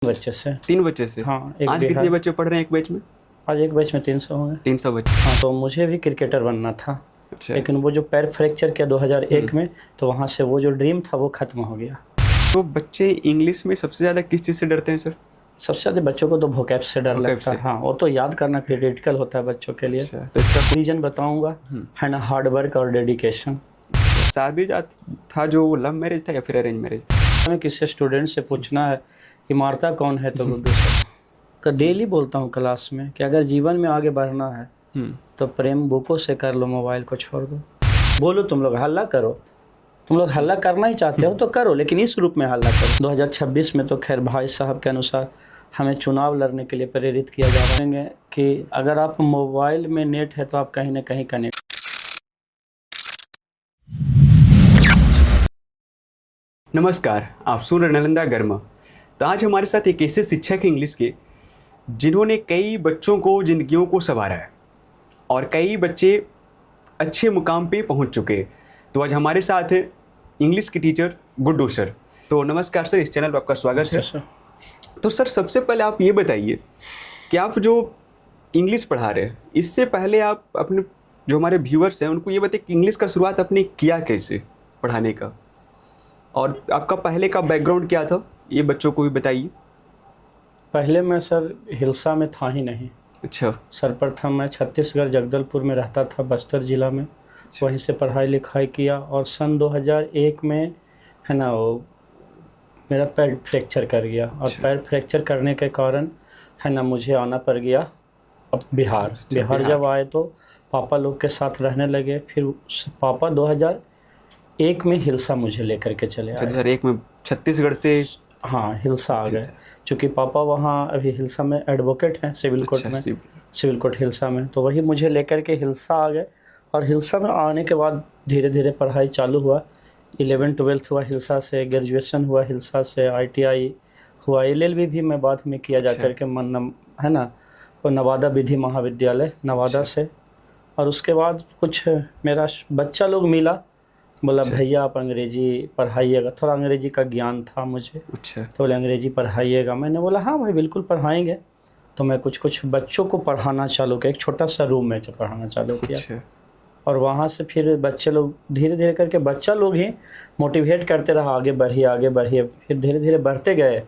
बच्चे से। 3 बच्चे से? हाँ। आज कितने बच्चे पढ़ रहे हैं एक बैच में? आज एक बैच में 300 होंगे। 300 बच्चे। हाँ, तो मुझे भी क्रिकेटर बनना था। अच्छा। लेकिन वो जो पैर फ्रैक्चर किया 2001 में, तो वहाँ से वो जो ड्रीम था वो खत्म हो गया। तो बच्चे इंग्लिश में सबसे ज़्यादा किस चीज़ से डरते हैं सर? सबसे ज़्यादा बच्चों को तो वोकैब से डर लगता है। हाँ, वो तो याद करना क्रिटिकल होता है बच्चों के लिए। अच्छा, तो इसका रीजन बताऊंगा, है ना, हार्ड वर्क और डेडिकेशन। शादी था जो लव मैरिज था या फिर अरेंज मैरिज था? हमें किसी स्टूडेंट से पूछना है कि मारता कौन है, तो गुड्डू सर का डेली बोलता हूँ क्लास में कि अगर जीवन में आगे बढ़ना है तो प्रेम बुकों से कर लो, मोबाइल को छोड़ दो। बोलो तुम लोग हल्ला करो, तुम लोग हल्ला करना ही चाहते हो तो करो, लेकिन इस रूप में हल्ला करो। 2026 में तो खैर भाई साहब के अनुसार हमें चुनाव लड़ने के लिए प्रेरित किया जा रहा है कि अगर आप मोबाइल में नेट है तो आप कहीं ना कहीं कनेक्ट। नमस्कार, आप सुन रहे नालंदा गर्मा। तो आज हमारे साथ एक ऐसे शिक्षक हैं इंग्लिश के जिन्होंने कई बच्चों को जिंदगियों को संवारा है और कई बच्चे अच्छे मुकाम पे पहुंच चुके हैं। तो आज हमारे साथ है इंग्लिश के टीचर गुड्डू सर। तो नमस्कार सर, इस चैनल पर आपका स्वागत है। तो सर, सबसे पहले आप ये बताइए कि आप जो इंग्लिश पढ़ा रहे हैं, इससे पहले आप अपने जो हमारे व्यूअर्स हैं उनको ये बताइए कि इंग्लिश का शुरुआत आपने किया कैसे पढ़ाने का, और आपका पहले का बैकग्राउंड क्या था, ये बच्चों को भी बताइए। पहले मैं सर हिलसा में था ही नहीं। अच्छा। सर्वप्रथम मैं छत्तीसगढ़ जगदलपुर में रहता था, बस्तर ज़िला में। अच्छा। वहीं से पढ़ाई लिखाई किया और सन 2001 में, है ना, वो मेरा पैर फ्रैक्चर कर गया। और अच्छा। पैर फ्रैक्चर करने के कारण, है ना, मुझे आना पड़ गया अब बिहार। बिहार जब आए तो पापा लोग के साथ रहने लगे। फिर पापा 2001 में हिलसा मुझे लेकर के चले आए। 2001 में छत्तीसगढ़ से? हाँ, हिलसा आ गए, क्योंकि पापा वहाँ अभी हिलसा में एडवोकेट हैं, सिविल कोर्ट में, सिविल कोर्ट हिलसा में। तो वही मुझे लेकर के हिलसा आ गए। और हिलसा में आने के बाद धीरे धीरे पढ़ाई चालू हुआ। 11-12 हुआ हिलसा से, ग्रेजुएशन हुआ हिलसा से, ITI हुआ, LLB भी मैं बाद में किया जा कर के है ना, वो नवादा विधि महाविद्यालय नवादा से। और उसके बाद कुछ मेरा बच्चा लोग मिला, बोला भैया आप अंग्रेजी पढ़ाइएगा, थोड़ा अंग्रेजी का ज्ञान था मुझे। अच्छा। तो बोले अंग्रेजी पढ़ाइएगा। मैंने बोला हाँ भाई बिल्कुल पढ़ाएंगे। तो मैं कुछ बच्चों को पढ़ाना चालू किया, एक छोटा सा रूम में पढ़ाना चालू किया। अच्छा। और वहाँ से फिर बच्चे लोग धीरे धीरे करके, बच्चा लोग ही मोटिवेट करते रहा, आगे बढ़िए आगे बढ़िए। फिर धीरे धीरे बढ़ते गए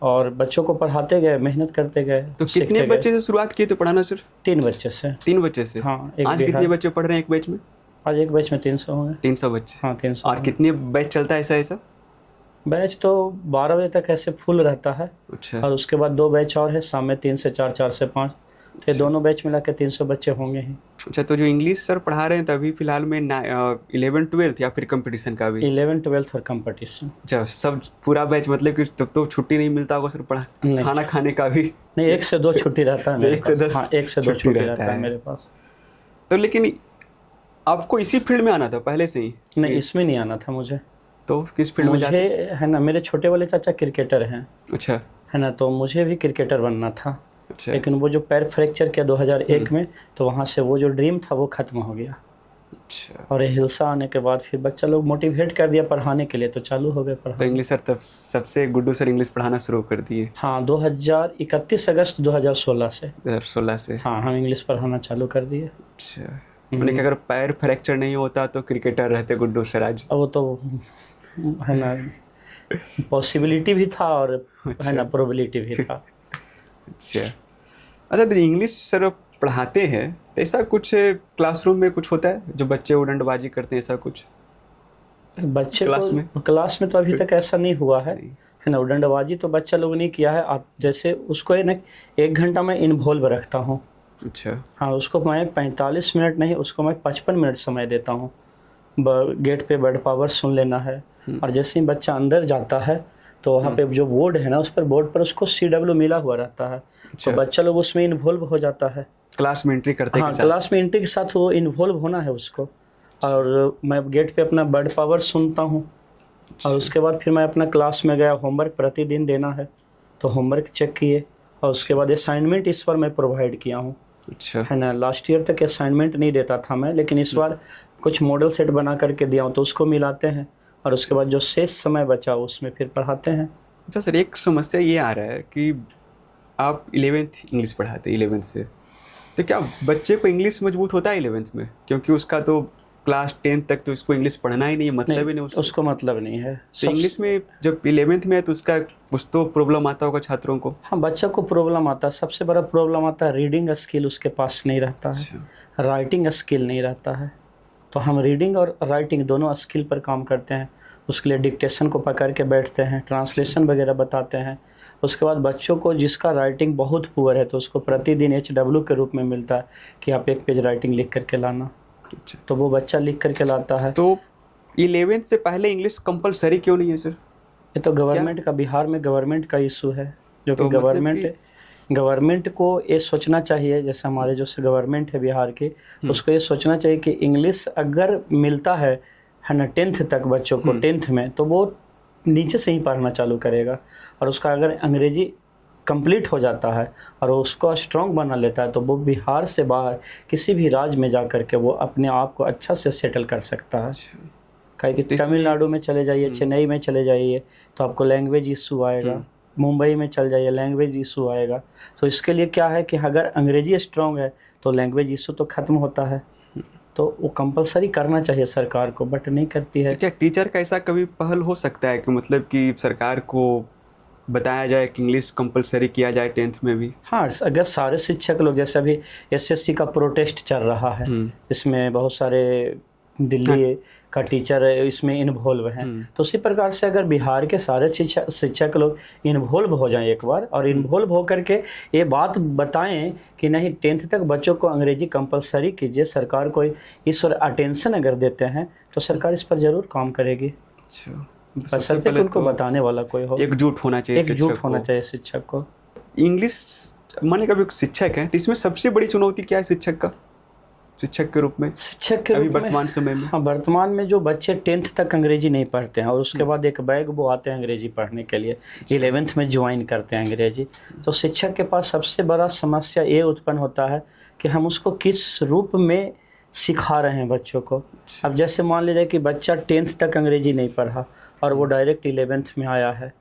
और बच्चों को पढ़ाते गए, मेहनत करते गए। तो कितने बच्चे से शुरुआत किए थे पढ़ाना सर? 3 बच्चे से। 3 बच्चे से? हाँ। आज कितने बच्चे पढ़ रहे हैं एक बैच में? आज एक बैच में 300 होंगे। 300 बच्चे? हाँ, 300। और कितने बैच चलता है ऐसा? बैच तो 12 बजे तक ऐसे फुल रहता है। अच्छा। और उसके बाद 2 बैच और है, शाम में 3 से 4, 4 से 5। तो दोनों बैच मिला के 300 बच्चे होंगे ही। अच्छा। तो जो इंग्लिश सर पढ़ा रहे हैं तभी फिलहाल में 11-12 या फिर कंपटीशन का भी? 11-12 और कंपटीशन। अच्छा, सब पूरा बैच, मतलब कि तब तो छुट्टी नहीं मिलता होगा सर खाना खाने का भी? नहीं, 1 से 2 छुट्टी रहता है मेरे 1 से 10? हाँ, 1 से 2 छुट्टी रहता है मेरे पास। तो लेकिन आपको इसी फील्ड में आना था पहले से ही? नहीं, इसमें नहीं आना था मुझे। तो किस फील्ड में जाते? मुझे, है ना, मेरे छोटे वाले चाचा क्रिकेटर हैं। अच्छा। है ना, तो मुझे भी क्रिकेटर बनना था। अच्छा। लेकिन वो जो पैर फ्रैक्चर किया 2001 में, तो वहाँ से वो जो ड्रीम था वो खत्म हो गया। अच्छा। और हिलसा आने के बाद फिर बच्चा लोग मोटिवेट कर दिया पढ़ाने के लिए, तो चालू हो गए पढ़ाना। तो इंग्लिश सर तब सबसे गुड्डू सर इंग्लिश पढ़ाना शुरू कर दिए? हाँ, 31 अगस्त 2016 से। 2016 से? हाँ, हम इंग्लिश पढ़ाना चालू कर दिए। अच्छा। मैंने कि अगर पैर फ्रैक्चर नहीं होता तो क्रिकेटर रहते गुड्डू सर आज? वो तो है ना, पॉसिबिलिटी भी था और है ना, प्रोबेबिलिटी भी था। अच्छा। अच्छा, तो इंग्लिश सर पढ़ाते हैं तो ऐसा कुछ क्लासरूम में कुछ होता है जो बच्चे उड़नबाजी करते हैं, ऐसा कुछ बच्चे क्लास में तो अभी तक ऐसा नहीं हुआ है ना। उड़नबाजी तो बच्चा लोग नहीं किया है। जैसे उसको ना 1 घंटा में इन्वॉल्व रखता हूँ। अच्छा। हाँ, उसको मैं 45 मिनट नहीं, उसको मैं 55 मिनट समय देता हूँ। गेट पे बर्ड पावर सुन लेना है। और जैसे ही बच्चा अंदर जाता है तो वहाँ पे जो बोर्ड है ना, उस पर बोर्ड पर उसको CW मिला हुआ रहता है। अच्छा। तो बच्चा लोग उसमें इन्वॉल्व हो जाता है। क्लास में एंट्री करते हैं? हाँ, क्लास में एंट्री के साथ वो इन्वॉल्व होना है उसको। और मैं गेट पे अपना बर्ड पावर सुनता हूँ। और उसके बाद फिर मैं अपना क्लास में गया, होमवर्क प्रतिदिन देना है तो होमवर्क चेक किए। और उसके बाद असाइनमेंट इस बार मैं प्रोवाइड किया हूँ। अच्छा। है ना, लास्ट ईयर तक असाइनमेंट नहीं देता था मैं, लेकिन इस बार कुछ मॉडल सेट बना करके दिया हूँ, तो उसको मिलाते हैं। और उसके बाद जो शेष समय बचा उसमें फिर पढ़ाते हैं। अच्छा सर, एक समस्या ये आ रहा है कि आप 11th इंग्लिश पढ़ाते हैं 11th से, तो क्या बच्चे को इंग्लिश मजबूत होता है 11th में? क्योंकि उसका तो क्लास 10 तक तो इसको इंग्लिश पढ़ना ही नहीं है, मतलब ही नहीं उसको मतलब नहीं है। तो इंग्लिश में जब 11th में है तो उसका कुछ तो प्रॉब्लम आता होगा छात्रों को। हाँ, बच्चा को प्रॉब्लम आता है। सबसे बड़ा प्रॉब्लम आता है रीडिंग स्किल उसके पास नहीं रहता है, राइटिंग स्किल नहीं रहता है। तो हम रीडिंग और राइटिंग दोनों स्किल पर काम करते हैं। उसके लिए डिक्टेशन को पकड़ के बैठते हैं, ट्रांसलेशन वगैरह बताते हैं। उसके बाद बच्चों को जिसका राइटिंग बहुत पुअर है तो उसको प्रतिदिन HW के रूप में मिलता है कि आप 1 पेज राइटिंग लिख करके लाना। तो वो बच्चा लिख करके लाता है। तो 11th से पहले इंग्लिश कंपलसरी क्यों नहीं है सर? ये तो गवर्नमेंट का, बिहार में गवर्नमेंट का इशू है, जो कि गवर्नमेंट को ये सोचना चाहिए, जैसे हमारे जो गवर्नमेंट है बिहार की, उसको ये सोचना चाहिए कि इंग्लिश अगर मिलता है ना 10th तक बच्चों को, 10th में, तो वो नीचे से ही पढ़ना चालू करेगा। और उसका अगर अंग्रेजी कंप्लीट हो जाता है और उसको स्ट्रॉन्ग बना लेता है तो वो बिहार से बाहर किसी भी राज्य में जा कर के वो अपने आप को अच्छा से सेटल कर सकता है। कहीं कि तमिलनाडु में चले जाइए, चेन्नई में चले जाइए तो आपको लैंग्वेज इशू आएगा, मुंबई में चल जाइए लैंग्वेज इशू आएगा। तो इसके लिए क्या है कि अगर अंग्रेजी स्ट्रॉन्ग है तो लैंग्वेज इशू तो ख़त्म होता है। तो वो कंपलसरी करना चाहिए सरकार को, बट नहीं करती है। तो क्या टीचर का ऐसा कभी पहल हो सकता है कि मतलब कि सरकार को बताया जाए कि इंग्लिश कंपलसरी किया जाए 10th में भी? हाँ, अगर सारे शिक्षक लोग, जैसे अभी SSC का प्रोटेस्ट चल रहा है, इसमें बहुत सारे दिल्ली का टीचर इसमें इन्वॉल्व हैं, तो उसी प्रकार से अगर बिहार के सारे शिक्षक लोग इन्वॉल्व हो जाएं एक बार, और इन्वॉल्व हो करके ये बात बताएं कि नहीं 10th तक बच्चों को अंग्रेजी कंपलसरी कीजिए, सरकार को इस और अटेंशन अगर देते हैं तो सरकार इस पर ज़रूर काम करेगी। बशर्ते कि उनको बताने वाला कोई हो। एकजुट होना चाहिए शिक्षक को। इंग्लिश माने का भी शिक्षक है तो इसमें सबसे बड़ी चुनौती क्या है शिक्षक के रूप में? अभी वर्तमान समय में, हाँ, वर्तमान में जो बच्चे 10th तक अंग्रेजी नहीं पढ़ते हैं और उसके बाद एक बैग वो आते हैं अंग्रेजी पढ़ने के लिए, 11th में ज्वाइन करते हैं अंग्रेजी, तो शिक्षक के पास सबसे बड़ा समस्या ये उत्पन्न होता है कि हम उसको किस रूप में सिखा रहे हैं बच्चों को। अब जैसे मान लीजिए कि बच्चा 10th तक अंग्रेजी नहीं पढ़ा और वो डायरेक्ट 11th में आया है,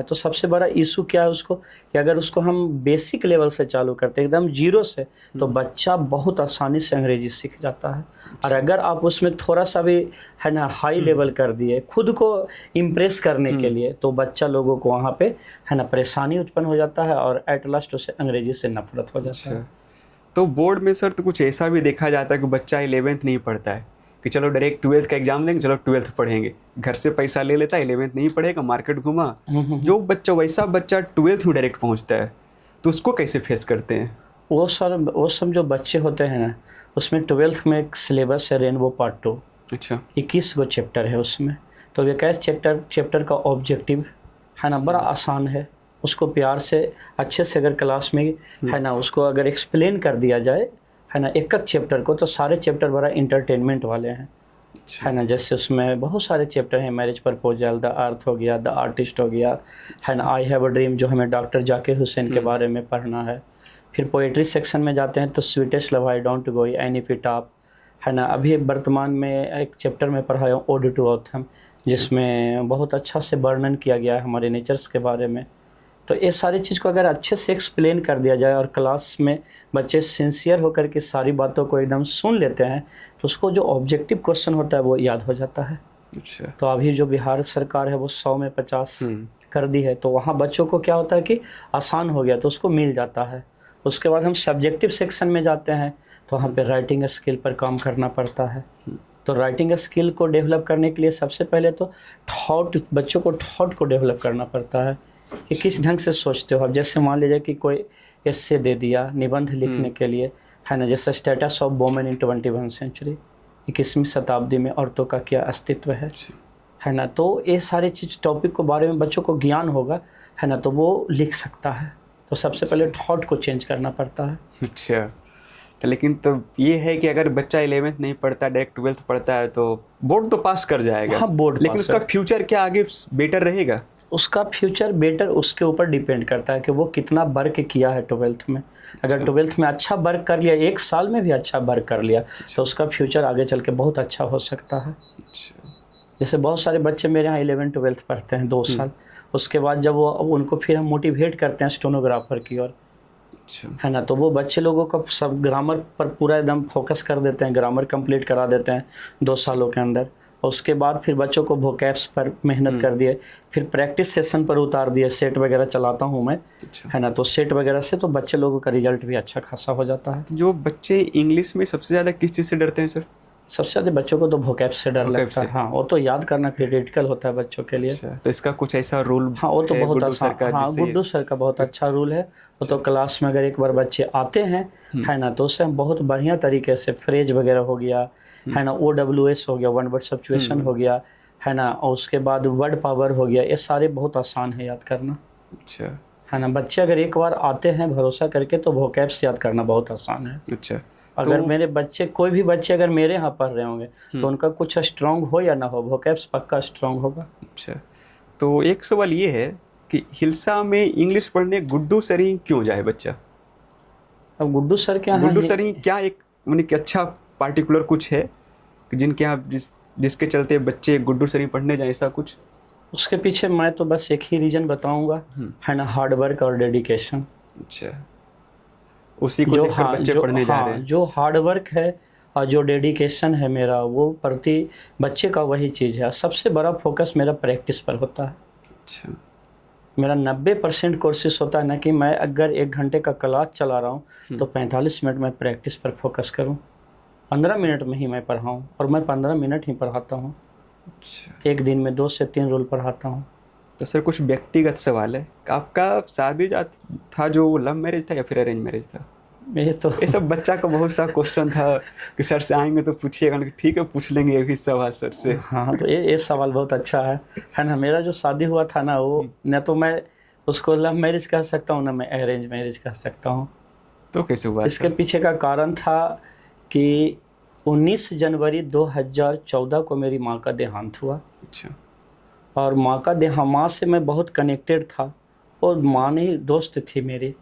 तो सबसे बड़ा इशू क्या है उसको, कि अगर उसको हम बेसिक लेवल से चालू करते हैं एकदम जीरो से, तो बच्चा बहुत आसानी से अंग्रेजी सीख जाता है। और अगर आप उसमें थोड़ा सा भी है ना हाई लेवल कर दिए खुद को इम्प्रेस करने के लिए, तो बच्चा लोगों को वहाँ पे है ना परेशानी उत्पन्न हो जाता है और एट लास्ट उसे अंग्रेजी से नफरत हो जाता है। तो बोर्ड में सर तो कुछ ऐसा भी देखा जाता है कि बच्चा 11th नहीं पढ़ता है कि चलो डायरेक्ट 12th का एग्जाम देंगे, चलो 12th पढ़ेंगे, घर से पैसा ले लेता है, 11th नहीं पढ़ेगा, मार्केट घुमा। जो बच्चा वैसा बच्चा 12th में डायरेक्ट पहुंचता है तो उसको कैसे फेस करते हैं? वो सब जो बच्चे होते हैं ना, उसमें 12th में एक सिलेबस है रेनबो पार्ट 2। अच्छा, 21 गो चैप्टर है उसमें। तो 21 चैप्टर का ऑब्जेक्टिव है ना बड़ा आसान है। उसको प्यार से अच्छे से अगर क्लास में है ना उसको अगर एक्सप्लेन कर दिया जाए है ना एक चैप्टर को, तो सारे चैप्टर बड़ा इंटरटेनमेंट वाले हैं है ना। जैसे उसमें बहुत सारे चैप्टर हैं, मैरिज प्रपोजल, द अर्थ हो गया, द आर्टिस्ट हो गया है ना, आई हैव अ ड्रीम जो हमें डॉक्टर जाकिर हुसैन के बारे में पढ़ना है। फिर पोएट्री सेक्शन में जाते हैं तो sweetest love I don't go, any पिटाप है ना। अभी वर्तमान में एक चैप्टर में पढ़ाया हूँ ओड टू ऑथम, जिसमें बहुत अच्छा से वर्णन किया गया है हमारे नेचर्स के बारे में। तो ये सारी चीज़ को अगर अच्छे से एक्सप्लेन कर दिया जाए और क्लास में बच्चे सिंसियर होकर के सारी बातों को एकदम सुन लेते हैं, तो उसको जो ऑब्जेक्टिव क्वेश्चन होता है वो याद हो जाता है। अच्छा। तो अभी जो बिहार सरकार है वो 100 में 50 कर दी है, तो वहाँ बच्चों को क्या होता है कि आसान हो गया तो उसको मिल जाता है। उसके बाद हम सब्जेक्टिव सेक्शन में जाते हैं तो वहाँ पे राइटिंग स्किल पर काम करना पड़ता है। तो राइटिंग स्किल को डेवलप करने के लिए सबसे पहले तो बच्चों को थॉट को डेवलप करना पड़ता है कि किस ढंग से सोचते हो। अब जैसे मान लीजिए कि कोई एस्से दे दिया निबंध लिखने के लिए है ना, जैसे स्टेटस ऑफ वुमेन इन 21वीं सेंचुरी, 21वीं शताब्दी में औरतों का क्या अस्तित्व है ना। तो ये सारी चीज़ टॉपिक को बारे में बच्चों को ज्ञान होगा है ना, तो वो लिख सकता है। तो सबसे पहले थॉट को चेंज करना पड़ता है। अच्छा, तो लेकिन तो ये है कि अगर बच्चा 11th नहीं पढ़ता डायरेक्ट 12th पढ़ता है तो बोर्ड तो पास कर जाएगा। हाँ, बोर्ड लेकिन उसका फ्यूचर क्या आगे बेटर रहेगा? उसका फ्यूचर बेटर उसके ऊपर डिपेंड करता है कि वो कितना वर्क किया है 12th में। अगर 12th में अच्छा वर्क कर लिया, एक साल में भी अच्छा वर्क कर लिया, तो उसका फ्यूचर आगे चल के बहुत अच्छा हो सकता है। जैसे बहुत सारे बच्चे मेरे यहाँ 11th 12th पढ़ते हैं 2 साल, उसके बाद जब वो उनको फिर हम मोटिवेट करते हैं स्टेनोग्राफर की ओर, अच्छा, है ना, तो वो बच्चे लोगों को सब ग्रामर पर पूरा एकदम फोकस कर देते हैं, ग्रामर कंप्लीट करा देते हैं 2 सालों के अंदर। और उसके बाद फिर बच्चों को वोकैब्स पर मेहनत कर दिए, फिर प्रैक्टिस सेशन पर उतार दिए, सेट वगैरह चलाता हूँ मैं, अच्छा। है ना, तो सेट वगैरह से तो बच्चे लोगों का रिजल्ट भी अच्छा खासा हो जाता है। जो बच्चे इंग्लिश में सबसे ज़्यादा किस चीज़ से डरते हैं सर? सबसे ज़्यादा बच्चों को तो वोकैब्स से डर vocab लगता है। से। हाँ, वो तो याद करना क्रिटिकल होता है बच्चों के लिए। अच्छा, तो इसका कुछ ऐसा रूल हाँ, वो तो है बहुत गुड्डू आसान, सर का, हाँ, जिससे गुड्डू सर का बहुत अच्छा रूल है। वो तो क्लास में अगर एक बार बच्चे आते हैं, है ना, तो उससे हम बहुत बढ़िया तरीके से फ्रेज वगैरह हो गया, है ना, OWS हो गया, वन वर्ड सब्स्टिट्यूशन हो गया, है ना, और उसके बाद वर्ड पावर हो गया, ये सारे बहुत आसान है याद करना। अच्छा, है ना, बच्चे अगर एक बार आते हैं भरोसा करके तो वोकैब्स याद करना बहुत आसान है। अच्छा। अगर तो मेरे बच्चे, कोई भी बच्चे अगर मेरे यहाँ पढ़ रहे होंगे तो उनका कुछ स्ट्रांग हो या ना हो, वोकैब्स पक्का स्ट्रांग होगा। अच्छा, तो एक सवाल ये है कि हिल्सा में इंग्लिश पढ़ने गुड्डू सर ही क्यों जाए बच्चा? अब गुड्डू सर के यहाँ गुड्डू सर ही क्या एक मैंने कि अच्छा पार्टिकुलर कुछ है कि जिनके यहाँ जिसके चलते बच्चे गुड्डू सर ही पढ़ने जाए, ऐसा कुछ? उसके पीछे मैं तो बस एक ही रीजन बताऊंगा, है ना, हार्ड वर्क और डेडिकेशन। अच्छा, उसी को देखकर बच्चे पढ़ने जा रहे हैं। जो हार्ड वर्क है और जो डेडिकेशन है मेरा, वो प्रति बच्चे का वही चीज़ है। सबसे बड़ा फोकस मेरा प्रैक्टिस पर होता है। अच्छा, मेरा 90% कोशिश होता है ना कि मैं अगर 1 घंटे का क्लास चला रहा हूँ तो 45 मिनट में प्रैक्टिस पर फोकस करूँ, 15 मिनट में ही मैं पढ़ाऊँ, और मैं 15 मिनट ही पढ़ाता हूँ। अच्छा। एक दिन में 2 से 3 रोल पढ़ाता हूँ। तो सर कुछ व्यक्तिगत सवाल है, आपका शादी था जो लव मैरिज था या फिर अरेंज मैरिज था? ये तो ये सब बच्चा का बहुत सा क्वेश्चन था कि सर से आएंगे तो पूछिएगा। ठीक है, पूछ लेंगे ये भी सवाल सर से। हाँ, तो ये सवाल बहुत अच्छा है ना। मेरा जो शादी हुआ था ना, वो न तो मैं उसको लव मैरिज कह सकता हूँ, ना मैं अरेंज मैरिज कह सकता हूँ। तो कैसे हुआ? इसके पीछे का कारण था कि 19 जनवरी 2014 को मेरी माँ का देहांत हुआ। अच्छा। और माँ से मैं बहुत कनेक्टेड था, और माँ ने दोस्त थी मेरी।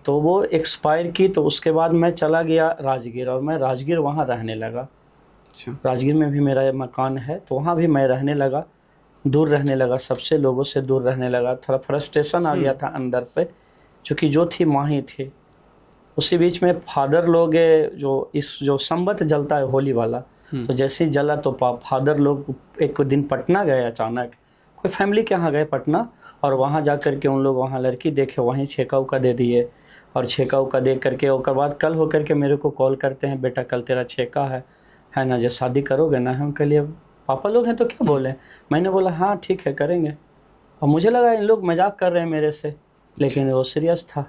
तो वो एक्सपायर की, तो उसके बाद मैं चला गया राजगीर, और मैं राजगीर वहाँ रहने लगा। अच्छा। राजगीर में भी मेरा मकान है, तो वहाँ भी मैं रहने लगा, दूर रहने लगा, सबसे लोगों से दूर रहने लगा। थोड़ा फ्रस्ट्रेशन आ गया था अंदर से, क्योंकि जो थी माँ ही थी। उसी बीच में फादर लोग जो संबत जलता है होली वाला, तो जैसे ही जला तो फादर लोग एक दिन पटना गए अचानक, कोई फैमिली के यहाँ गए पटना, और वहाँ जा कर के उन लोग वहाँ लड़की देखे, वहीं छेका उका दे दिए। और छेका उका दे करके उसके बाद कल हो करके मेरे को कॉल करते हैं, बेटा कल तेरा छेका है ना, जो शादी करोगे ना? हम कह लिए पापा लोग हैं तो क्या बोले। मैंने बोला हाँ ठीक है करेंगे। और मुझे लगा इन लोग मजाक कर रहे हैं मेरे से, लेकिन वो सीरियस था।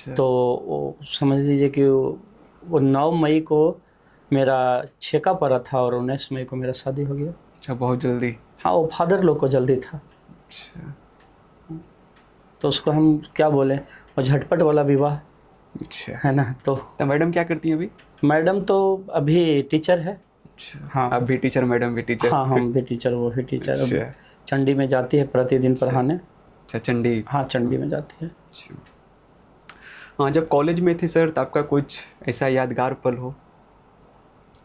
तो वो समझ लीजिए कि वो 9 मई को मेरा छेका पड़ा था, और 19 मई को मेरा शादी हो गया। अच्छा, बहुत जल्दी? हाँ, वो फादर लोग को जल्दी था। अच्छा। तो उसको हम क्या बोले, वो झटपट वाला विवाह। अच्छा, है ना। तो मैडम क्या करती हैं अभी? मैडम तो अभी टीचर है। अच्छा। हाँ, आप भी टीचर, मैडम भी टीचर? हाँ, हम भी टीचर, वो भी टीचर। अच्छा। चंडी में जाती है प्रतिदिन पढ़ाने। अच्छा, चंडी? हाँ, चंडी में जाती है। अच्छा। हाँ, जब कॉलेज में थे सर, तो आपका कुछ ऐसा यादगार पल हो,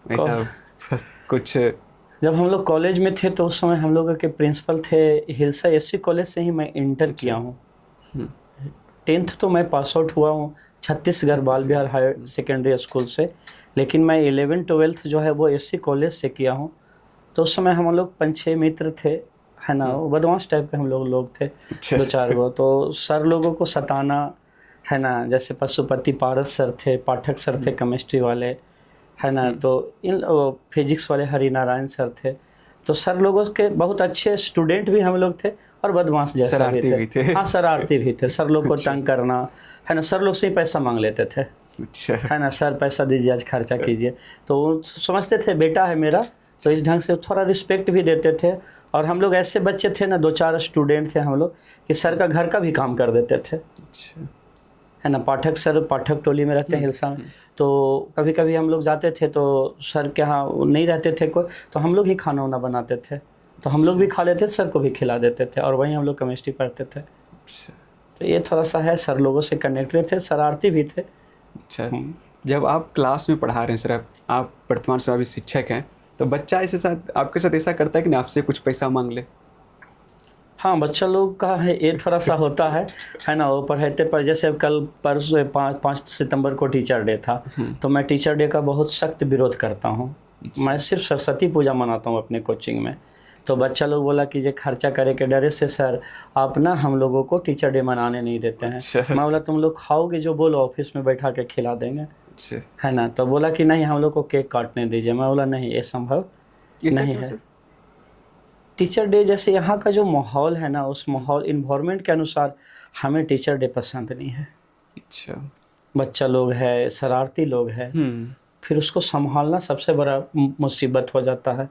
ऐसा कुछ? जब हम लोग कॉलेज में थे तो उस समय हम लोगों के प्रिंसिपल थे हिल्सा SC कॉलेज से ही मैं इंटर किया हूँ। 10th तो मैं पास आउट हुआ हूँ छत्तीसगढ़ बाल विहार हायर सेकेंडरी स्कूल से, लेकिन मैं 11th-12th जो है वो SC कॉलेज से किया हूँ। तो उस समय हम लोग 5-6 मित्र थे, है ना, बदमाश टाइप के हम लोग थे, 2-4 गो। तो सर लोगों को सताना, है ना, जैसे पशुपति पारस सर थे, पाठक सर थे केमिस्ट्री वाले, है ना, तो इन फिजिक्स वाले हरिनारायण सर थे। तो सर लोगों के बहुत अच्छे स्टूडेंट भी हम लोग थे, और बदमाश जैसा भी थे। हाँ, शरारती भी थे। सर लोग को तंग करना, है ना, सर लोग से ही पैसा मांग लेते थे। अच्छा। है ना, सर पैसा दीजिए, आज खर्चा कीजिए। तो समझते थे बेटा है मेरा, तो इस ढंग से थोड़ा रिस्पेक्ट भी देते थे। और हम लोग ऐसे बच्चे थे ना, 2-4 स्टूडेंट थे हम लोग, कि सर का घर का भी काम कर देते थे। अच्छा। है ना, पाठक सर पाठक टोली में रहते हैं हिल्सा में, तो कभी कभी हम लोग जाते थे तो सर के यहाँ नहीं रहते थे कोई, तो हम लोग ही खाना वाना बनाते थे, तो हम लोग भी खा लेते थे, सर को भी खिला देते थे, और वहीं हम लोग केमिस्ट्री पढ़ते थे। तो ये थोड़ा सा है, सर लोगों से कनेक्टेड थे, शरारती भी थे। अच्छा। जब आप क्लास में पढ़ा रहे हैं सर, आप वर्तमान समय अभी शिक्षक हैं, तो बच्चा ऐसे साथ आपके साथ ऐसा करता है कि नहीं आपसे कुछ पैसा मांग ले? हाँ, बच्चा लोग का है ये थोड़ा सा होता है ना। वो पढ़ाते पर जैसे कल परसों 5 सितंबर को टीचर डे था, तो मैं टीचर डे का बहुत सख्त विरोध करता हूँ। मैं सिर्फ सरस्वती पूजा मनाता हूँ अपने कोचिंग में। तो बच्चा लोग बोला कि ये खर्चा करे के डरे से सर आप ना हम लोगों को टीचर डे मनाने नहीं देते हैं। मैं बोला तुम लोग खाओगे जो बोलो ऑफिस में बैठा के खिला देंगे, है ना। तो बोला कि नहीं हम लोग को केक काटने दीजिए। मैं बोला नहीं, ये संभव नहीं है। टीचर डे जैसे यहाँ का जो माहौल है ना, उस माहौल इन्वायरमेंट के अनुसार हमें टीचर डे पसंद नहीं है। अच्छा, बच्चा लोग है, शरारती लोग है, फिर उसको संभालना सबसे बड़ा मुसीबत हो जाता है।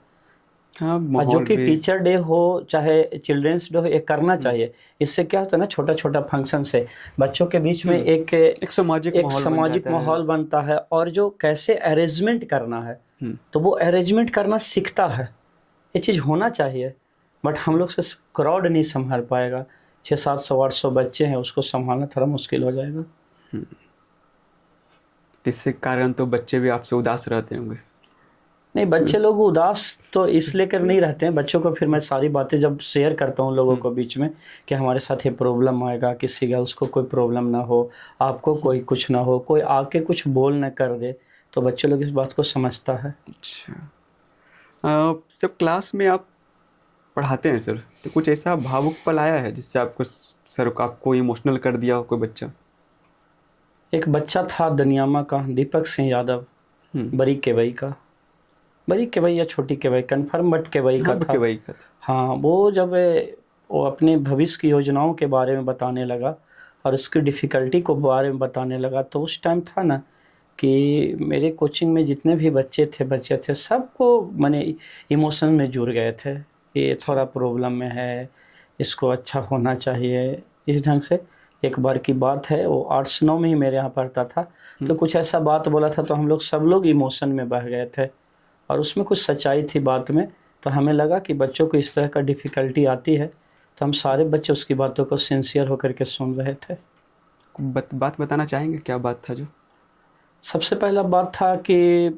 हाँ, जो कि टीचर डे हो चाहे चिल्ड्रंस डे हो, ये करना चाहिए। इससे क्या होता है ना, छोटा छोटा फंक्शन से बच्चों के बीच में एक सामाजिक माहौल बनता है, और जो कैसे अरेंजमेंट करना है तो वो अरेंजमेंट करना सीखता है। ये चीज़ होना चाहिए, बट हम लोग से क्राउड नहीं संभाल पाएगा। 600-700-800 बच्चे हैं, उसको संभालना थोड़ा मुश्किल हो जाएगा। इससे कारण तो बच्चे भी आपसे उदास रहते होंगे। नहीं, बच्चे लोग उदास तो इस लेकर नहीं रहते हैं। बच्चों को फिर मैं सारी बातें जब शेयर करता हूँ लोगों को बीच में कि हमारे साथ ये प्रॉब्लम आएगा, किसी गर्ल्स को कोई प्रॉब्लम ना हो, आपको कोई कुछ ना हो, कोई आके कुछ बोल ना कर दे, तो बच्चे लोग इस बात को समझता है। अच्छा, जब क्लास में आप पढ़ाते हैं सर, तो कुछ ऐसा भावुक पल आया है जिससे आपको इमोशनल कर दिया हो कोई बच्चा? एक बच्चा था दनियामा का, दीपक सिंह यादव, बड़ी केवई का, बड़ी केवई या छोटी केवई, कन्फर्म बट केवई का था। हाँ, वो जब वो अपने भविष्य की योजनाओं के बारे में बताने लगा और उसकी डिफ़िकल्टी को बारे में बताने लगा, तो उस टाइम था ना कि मेरे कोचिंग में जितने भी बच्चे थे सबको मैंने इमोशन में जुड़ गए थे कि ये थोड़ा प्रॉब्लम में है, इसको अच्छा होना चाहिए। इस ढंग से एक बार की बात है, वो 8-9 में ही मेरे यहाँ पढ़ता था, तो कुछ ऐसा बात बोला था, तो हम लोग सब लोग इमोशन में बह गए थे और उसमें कुछ सच्चाई थी बात में। तो हमें लगा कि बच्चों को इस तरह का डिफ़िकल्टी आती है, तो हम सारे बच्चे उसकी बातों को सिंसियर होकर के सुन रहे थे। बात बताना चाहेंगे, क्या बात था? जो सबसे पहला बात था कि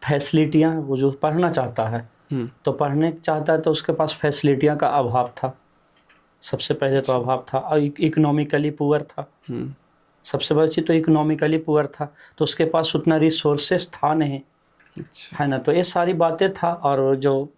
फैसिलिटियाँ, वो जो पढ़ना चाहता है तो पढ़ने चाहता है तो उसके पास फैसिलिटियाँ का अभाव था। सबसे पहले तो अभाव था, और इकोनॉमिकली पुअर था। सबसे बड़ी चीज़ तो इकोनॉमिकली पुअर था, तो उसके पास उतना रिसोर्सेस था नहीं, है ना। तो ये सारी बातें था, और जो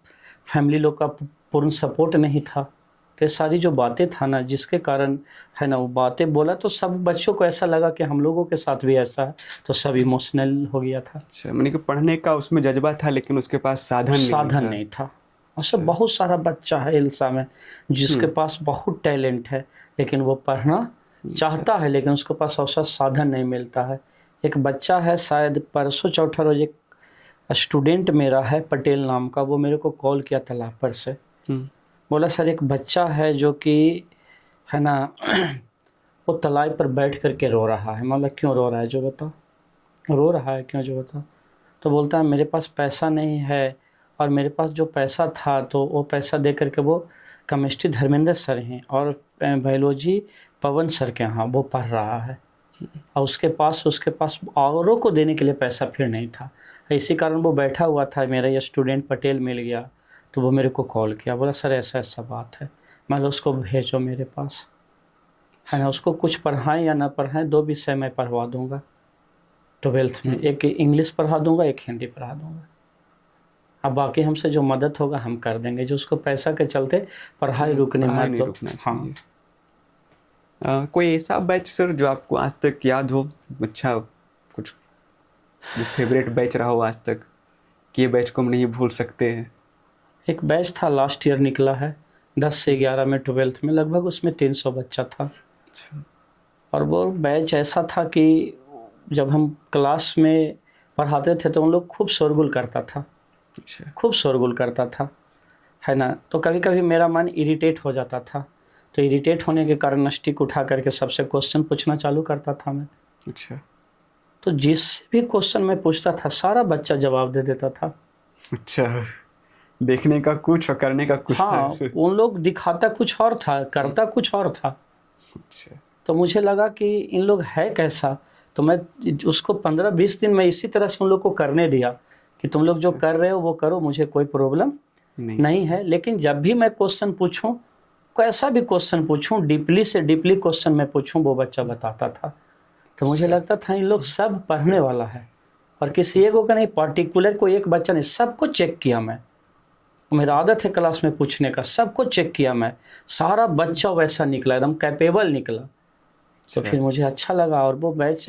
फैमिली लोग का पूर्ण सपोर्ट नहीं था, तो ये सारी जो बातें था ना, जिसके कारण है ना वो बातें बोला, तो सब बच्चों को ऐसा लगा कि हम लोगों के साथ भी ऐसा है, तो सब इमोशनल हो गया था। अच्छा, मैंने कि पढ़ने का उसमें जज्बा था, लेकिन उसके पास साधन नहीं था। और सब बहुत सारा बच्चा है हिल्सा में जिसके पास बहुत टैलेंट है, लेकिन वो पढ़ना चाहता है, लेकिन उसके पास ऐसा साधन नहीं मिलता है। एक बच्चा है, शायद परसों चौथा रोज एक स्टूडेंट मेरा है पटेल नाम का, वो मेरे को कॉल किया तालाब पर से, बोला सर एक बच्चा है जो कि है ना वो तालाब पर बैठ करके रो रहा है। मतलब क्यों रो रहा है जो बता, रो रहा है क्यों जो बता। तो बोलता है मेरे पास पैसा नहीं है, और मेरे पास जो पैसा था तो वो पैसा दे करके वो केमिस्ट्री धर्मेंद्र सर हैं और बायोलॉजी पवन सर के यहाँ वो पढ़ रहा है, और उसके पास औरों को देने के लिए पैसा फिर नहीं था। इसी कारण वो बैठा हुआ था। मेरा ये स्टूडेंट पटेल मिल गया, तो वो मेरे को कॉल किया, बोला सर ऐसा ऐसा बात है। मैं उसको भेजो मेरे पास, है ना। उसको कुछ पढ़ाएं या ना पढ़ाएं, 2 विषय मैं पढ़वा दूंगा 12th में, एक इंग्लिश पढ़ा दूंगा, एक हिंदी पढ़ा दूंगा। अब बाकी हमसे जो मदद होगा हम कर देंगे, जो उसको पैसा के चलते पढ़ाई रुकने मत दो। हाँ, कोई ऐसा बैच सर जो आपको आज तक याद हो, अच्छा कुछ फेवरेट बैच रहा हो आज तक कि ये बैच को हम नहीं भूल सकते हैं? एक बैच था लास्ट ईयर निकला है 10 से 11 में 12th में, लगभग उसमें 300 बच्चा था। और वो बैच ऐसा था कि जब हम क्लास में पढ़ाते थे तो उन लोग खूब शोरगुल करता था, खूब शोरगुल करता था, है ना। तो कभी कभी मेरा मन इरिटेट हो जाता था, तो इरिटेट होने के कारण स्टिक उठा करके सबसे क्वेश्चन पूछना चालू करता था मैं। अच्छा, तो जिस भी क्वेश्चन मैं पूछता था सारा बच्चा जवाब दे देता था। अच्छा, देखने का कुछ और करने का कुछ हाँ, था। उन लोग दिखाता कुछ और था, करता कुछ और था। अच्छा, तो मुझे लगा कि इन लोग है कैसा, तो मैं उसको 15-20 दिन मैं इसी तरह से उन लोग को करने दिया कि तुम लोग जो कर रहे हो वो करो, मुझे कोई प्रॉब्लम नहीं है। लेकिन जब भी मैं क्वेश्चन पूछूं कैसा भी क्वेश्चन पूछूं, डीपली से डीपली क्वेश्चन मैं पूछूं, वो बच्चा बताता था। तो मुझे लगता था इन लोग सब पढ़ने वाला है, और किसी एक को नहीं, पार्टिकुलर कोई एक बच्चा नहीं, सबको चेक किया मैं। मेरा आदत है क्लास में पूछने का, सबको चेक किया मैं, सारा बच्चा वैसा निकला, एकदम कैपेबल निकला। तो फिर मुझे अच्छा लगा। और वो बैच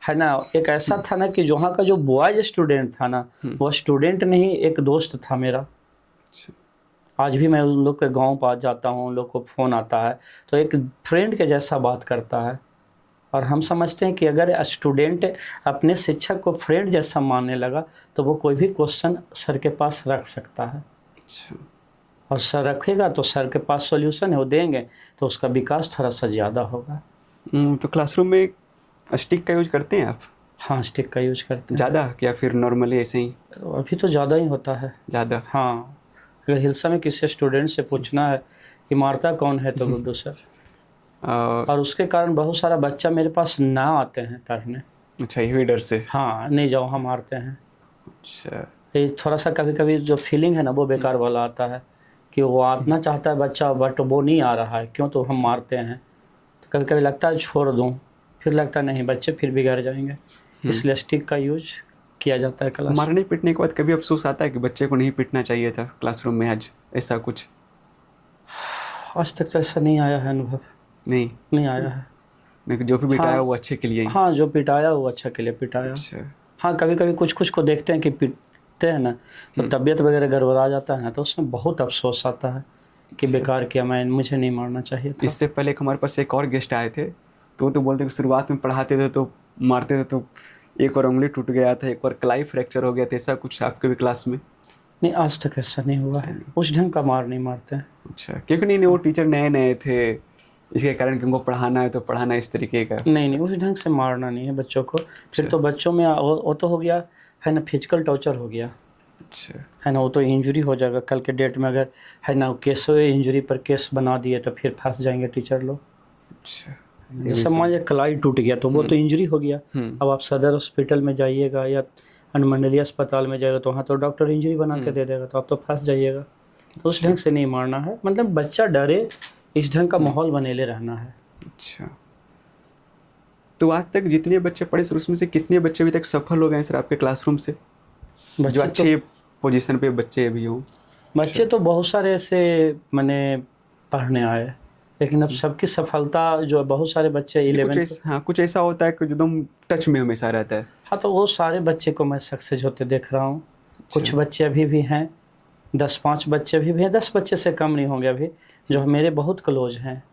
है ना, एक ऐसा था ना कि वहाँ का जो बॉयज स्टूडेंट था ना, वो स्टूडेंट नहीं, एक दोस्त था मेरा। आज भी मैं उन लोग के गांव पास जाता हूँ, उन लोग को फ़ोन आता है तो एक फ्रेंड के जैसा बात करता है। और हम समझते हैं कि अगर स्टूडेंट अपने शिक्षक को फ्रेंड जैसा मानने लगा तो वो कोई भी क्वेश्चन सर के पास रख सकता है। और सर रखेगा तो सर के पास सॉल्यूशन है, वो देंगे तो उसका विकास थोड़ा सा ज़्यादा होगा। तो क्लासरूम में स्टिक का यूज करते हैं आप? हाँ, स्टिक का यूज करते हैं। ज़्यादा या फिर नॉर्मली ऐसे ही? अभी तो ज़्यादा ही होता है। ज़्यादा? हाँ, अगर हिल्सा में किसी स्टूडेंट से पूछना है कि मारता कौन है तो गुड्डू सर। और उसके कारण बहुत सारा बच्चा मेरे पास ना आते हैं पढ़ने। अच्छा, यही डर से? हाँ, नहीं जाओ, हम मारते हैं। अच्छा, ये थोड़ा सा कभी कभी जो फीलिंग है ना, वो बेकार वाला आता है कि वो आना चाहता है बच्चा बट वो नहीं आ रहा है, क्यों, तो हम मारते हैं। तो कभी कभी लगता है छोड़ दूँ, फिर लगता है नहीं, बच्चे फिर बिगड़ जाएंगे, इसलिए स्टिक का यूज किया जाता है क्लास। मारने पीटने के बाद कभी अफसोस आता है कि बच्चे को नहीं पीटना चाहिए था क्लासरूम में आज, ऐसा कुछ? आज तक तो ऐसा नहीं आया है अनुभव। नहीं आया है। नहीं, जो भी पिटाया वो अच्छे के लिए ही? हाँ, जो पिटाया वो अच्छा के लिए पिटाया। अच्छा। हाँ, कभी कभी कुछ को देखते हैं कि पीटते हैं ना तो तबीयत वगैरह गड़बड़ा जाता है ना, तो उसमें बहुत अफसोस आता है कि बेकार किया, मुझे नहीं मारना चाहिए था। इससे पहले हमारे पास एक और गेस्ट आए थे, तो बोलते कि शुरुआत में पढ़ाते थे तो मारते थे, तो एक और उंगली टूट गया था, एक बार कलाई फ्रैक्चर हो गया था, ऐसा कुछ आपके भी क्लास में? नहीं, आज तक ऐसा नहीं हुआ है। उस ढंग का मार नहीं मारते हैं। अच्छा, क्योंकि नहीं वो टीचर नए थे, इसके कारण कि उनको पढ़ाना है तो पढ़ाना इस तरीके का? नहीं, उस ढंग से मारना नहीं है बच्चों को। फिर तो बच्चों में वो तो हो गया है ना, फिजिकल टॉर्चर हो गया। अच्छा, है ना, वो तो इंजरी हो जाएगा कल के डेट में। अगर है ना केस इंजरी पर केस बना दिए तो फिर फंस जाएंगे टीचर लोग। अच्छा, जैसे मान लीजिए कलाई टूट गया तो वो तो इंजरी हो गया। अब आप सदर हॉस्पिटल में जाइएगा या अनुमंडलीय अस्पताल में जाएगा तो वहाँ तो डॉक्टर इंजरी बना के दे देगा, तो आप तो फंस जाइएगा। तो उस ढंग से नहीं मारना है, मतलब बच्चा डरे, इस ढंग का माहौल बनेले रहना है। अच्छा, तो आज तक जितने बच्चे पढ़े सर उसमें से कितने बच्चे अभी तक सफल हो गए हैं सर आपके क्लासरूम से, जो अच्छे पोजीशन पे बच्चे अभी हों? बच्चे तो बहुत सारे ऐसे मैंने पढ़ने आए, लेकिन अब सबकी सफलता जो बहुत सारे बच्चे 11 हाँ, कुछ ऐसा होता है कि एकदम टच में हमेशा रहता है। हाँ, तो वो सारे बच्चे को मैं सक्सेस होते देख रहा हूँ। कुछ बच्चे अभी भी हैं, 10-5 बच्चे भी हैं, 10 बच्चे से कम नहीं होंगे अभी, जो मेरे बहुत क्लोज हैं।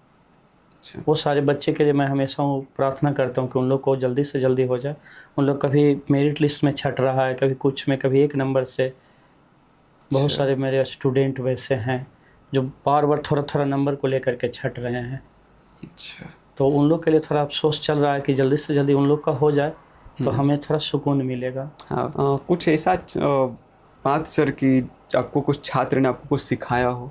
वो सारे बच्चे के लिए मैं हमेशा प्रार्थना करता हूँ कि उन लोग को जल्दी से जल्दी हो जाए। उन लोग कभी मेरिट लिस्ट में छट रहा है, कभी कुछ में, कभी 1 नंबर से। बहुत सारे मेरे स्टूडेंट वैसे हैं जो बार बार थोड़ा नंबर को लेकर के छट रहे हैं। अच्छा, तो उन लोग के लिए थोड़ा अफसोस चल रहा है कि जल्दी से जल्दी उन लोग का हो जाए तो हमें थोड़ा सुकून मिलेगा। हाँ, कुछ ऐसा बात सर कि आपको कुछ छात्र ने आपको कुछ सिखाया हो,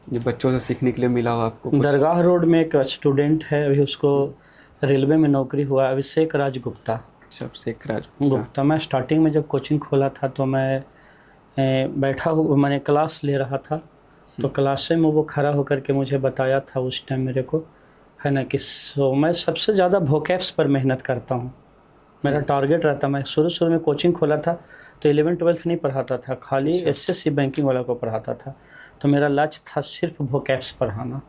जो बच्चों से सीखने के लिए मिला हो आपको? दरगाह रोड में एक स्टूडेंट है, अभी उसको रेलवे में नौकरी हुआ है, अभिषेक राज गुप्ता। अभिषेक राज गुप्ता। मैं स्टार्टिंग में जब कोचिंग खोला था तो मैं बैठा हुआ, मैंने क्लास ले रहा था, तो क्लास में वो खड़ा होकर के मुझे बताया था उस टाइम मेरे को, है ना, कि मैं सबसे ज़्यादा वोकैब्स पर मेहनत करता हूँ। मेरा टारगेट रहता, मैं शुरू में कोचिंग खोला था तो 11-12 नहीं पढ़ाता था, खाली एसएससी बैंकिंग वाला को पढ़ाता था। तो मेरा लक्ष्य था सिर्फ वोकैब्स पढ़ाना,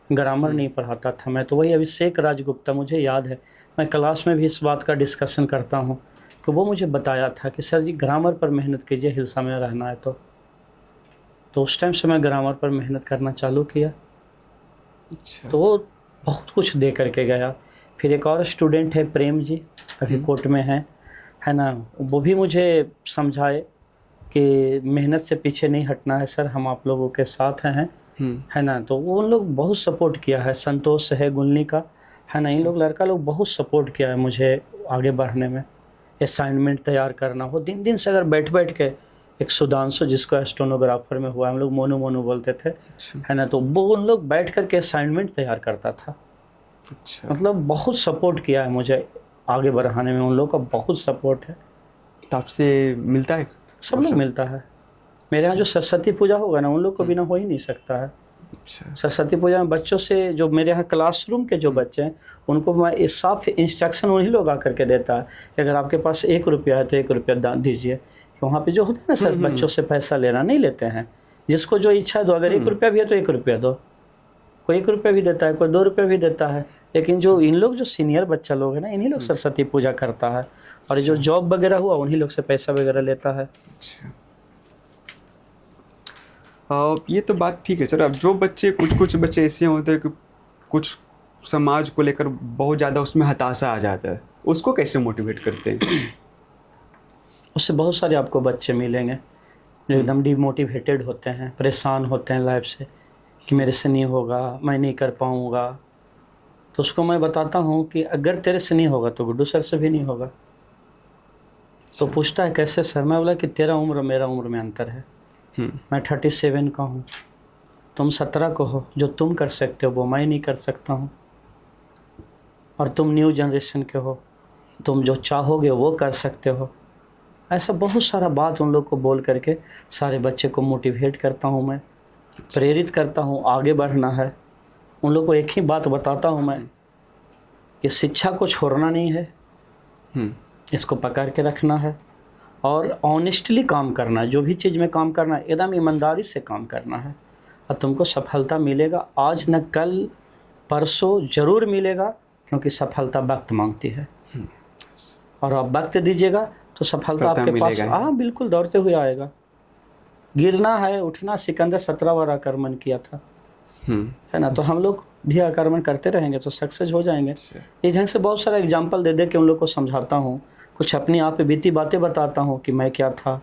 ग्रामर नहीं पढ़ाता था मैं। तो वही अभिषेक राज गुप्ता, मुझे याद है मैं क्लास में भी इस बात का डिस्कशन करता हूँ कि वो मुझे बताया था कि सर जी ग्रामर पर मेहनत कीजिए, हिल्सा में रहना है तो उस टाइम से मैं ग्रामर पर मेहनत करना चालू किया। अच्छा, तो वो बहुत कुछ दे करके गया। फिर एक और स्टूडेंट है प्रेम जी, अभी कोर्ट में है ना, वो भी मुझे समझाए कि मेहनत से पीछे नहीं हटना है सर, हम आप लोगों के साथ हैं, है ना। तो वो उन लोग बहुत सपोर्ट किया है, संतोष है गुलनी का, है ना, इन लोग लड़का लोग बहुत सपोर्ट किया है मुझे आगे बढ़ने में। असाइनमेंट तैयार करना हो दिन से, अगर बैठ के, एक सुधांशु जिसको स्टेनोग्राफर में हुआ, हम लोग मोनू बोलते थे, है ना, तो वो उन लोग बैठ कर के असाइनमेंट तैयार करता था। अच्छा, मतलब बहुत सपोर्ट किया है मुझे आगे बढ़ाने में, उन लोग का बहुत सपोर्ट है। तो आपसे मिलता है? सब लोग मिलता है। मेरे यहाँ जो सरस्वती पूजा होगा ना, उन लोग को बिना हो ही नहीं सकता है। अच्छा। सरस्वती पूजा में बच्चों से, जो मेरे यहाँ क्लासरूम के जो बच्चे हैं, उनको मैं इस साफ इंस्ट्रक्शन उन्हीं लोग आकर के देता है कि अगर आपके पास 1 रुपया है तो 1 रुपया दीजिए। वहाँ पे जो होता है ना सर, बच्चों से पैसा लेना नहीं लेते हैं, जिसको जो इच्छा है दो। अगर 1 रुपया भी है तो 1 रुपया दो, कोई 1 रुपया भी देता है, कोई 2 रुपया भी देता है। लेकिन जो इन लोग जो सीनियर बच्चा लोग हैं ना, इन्हीं लोग सरस्वती पूजा करता है, और जो जॉब वगैरह हुआ उन्हीं लोग से पैसा वगैरह लेता है। अच्छा। ये तो बात ठीक है सर। अब जो बच्चे, कुछ बच्चे ऐसे होते हैं कि कुछ समाज को लेकर बहुत ज़्यादा उसमें हताशा आ जाता है, उसको कैसे मोटिवेट करते हैं? उससे बहुत सारे आपको बच्चे मिलेंगे जो एकदम डिमोटिवेटेड होते हैं, परेशान होते हैं लाइफ से, कि मेरे से नहीं होगा, मैं नहीं कर पाऊँगा। तो उसको मैं बताता हूँ कि अगर तेरे से नहीं होगा तो गुड्डू सर से भी नहीं होगा। तो पूछता है कैसे सर? मैं बोला कि तेरा उम्र मेरा उम्र में अंतर है। मैं 37 का हूँ, तुम 17 को हो। जो तुम कर सकते हो वो मैं नहीं कर सकता हूँ, और तुम न्यू जनरेशन के हो, तुम जो चाहोगे वो कर सकते हो। ऐसा बहुत सारा बात उन लोग को बोल करके सारे बच्चे को मोटिवेट करता हूँ मैं, प्रेरित करता हूँ आगे बढ़ना है। उन लोग को एक ही बात बताता हूँ मैं कि शिक्षा को छोड़ना नहीं है, इसको पकड़ के रखना है, और ऑनेस्टली काम करना है। जो भी चीज़ में काम करना है एकदम ईमानदारी से काम करना है, और तुमको सफलता मिलेगा। आज न कल, परसों ज़रूर मिलेगा, क्योंकि सफलता वक्त मांगती है। और आप वक्त दीजिएगा तो सफलता आपके पास बिल्कुल दौड़ते हुए आएगा। गिरना है, उठना। सिकंदर 17 बार आक्रमण किया था, है ना। तो हम लोग भी आक्रमण करते रहेंगे तो सक्सेस हो जाएंगे। इस ढंग से बहुत सारा एग्जाम्पल दे दे के उन लोग को समझाता हूँ। कुछ अपनी आप पे बीती बातें बताता हूँ कि मैं क्या था,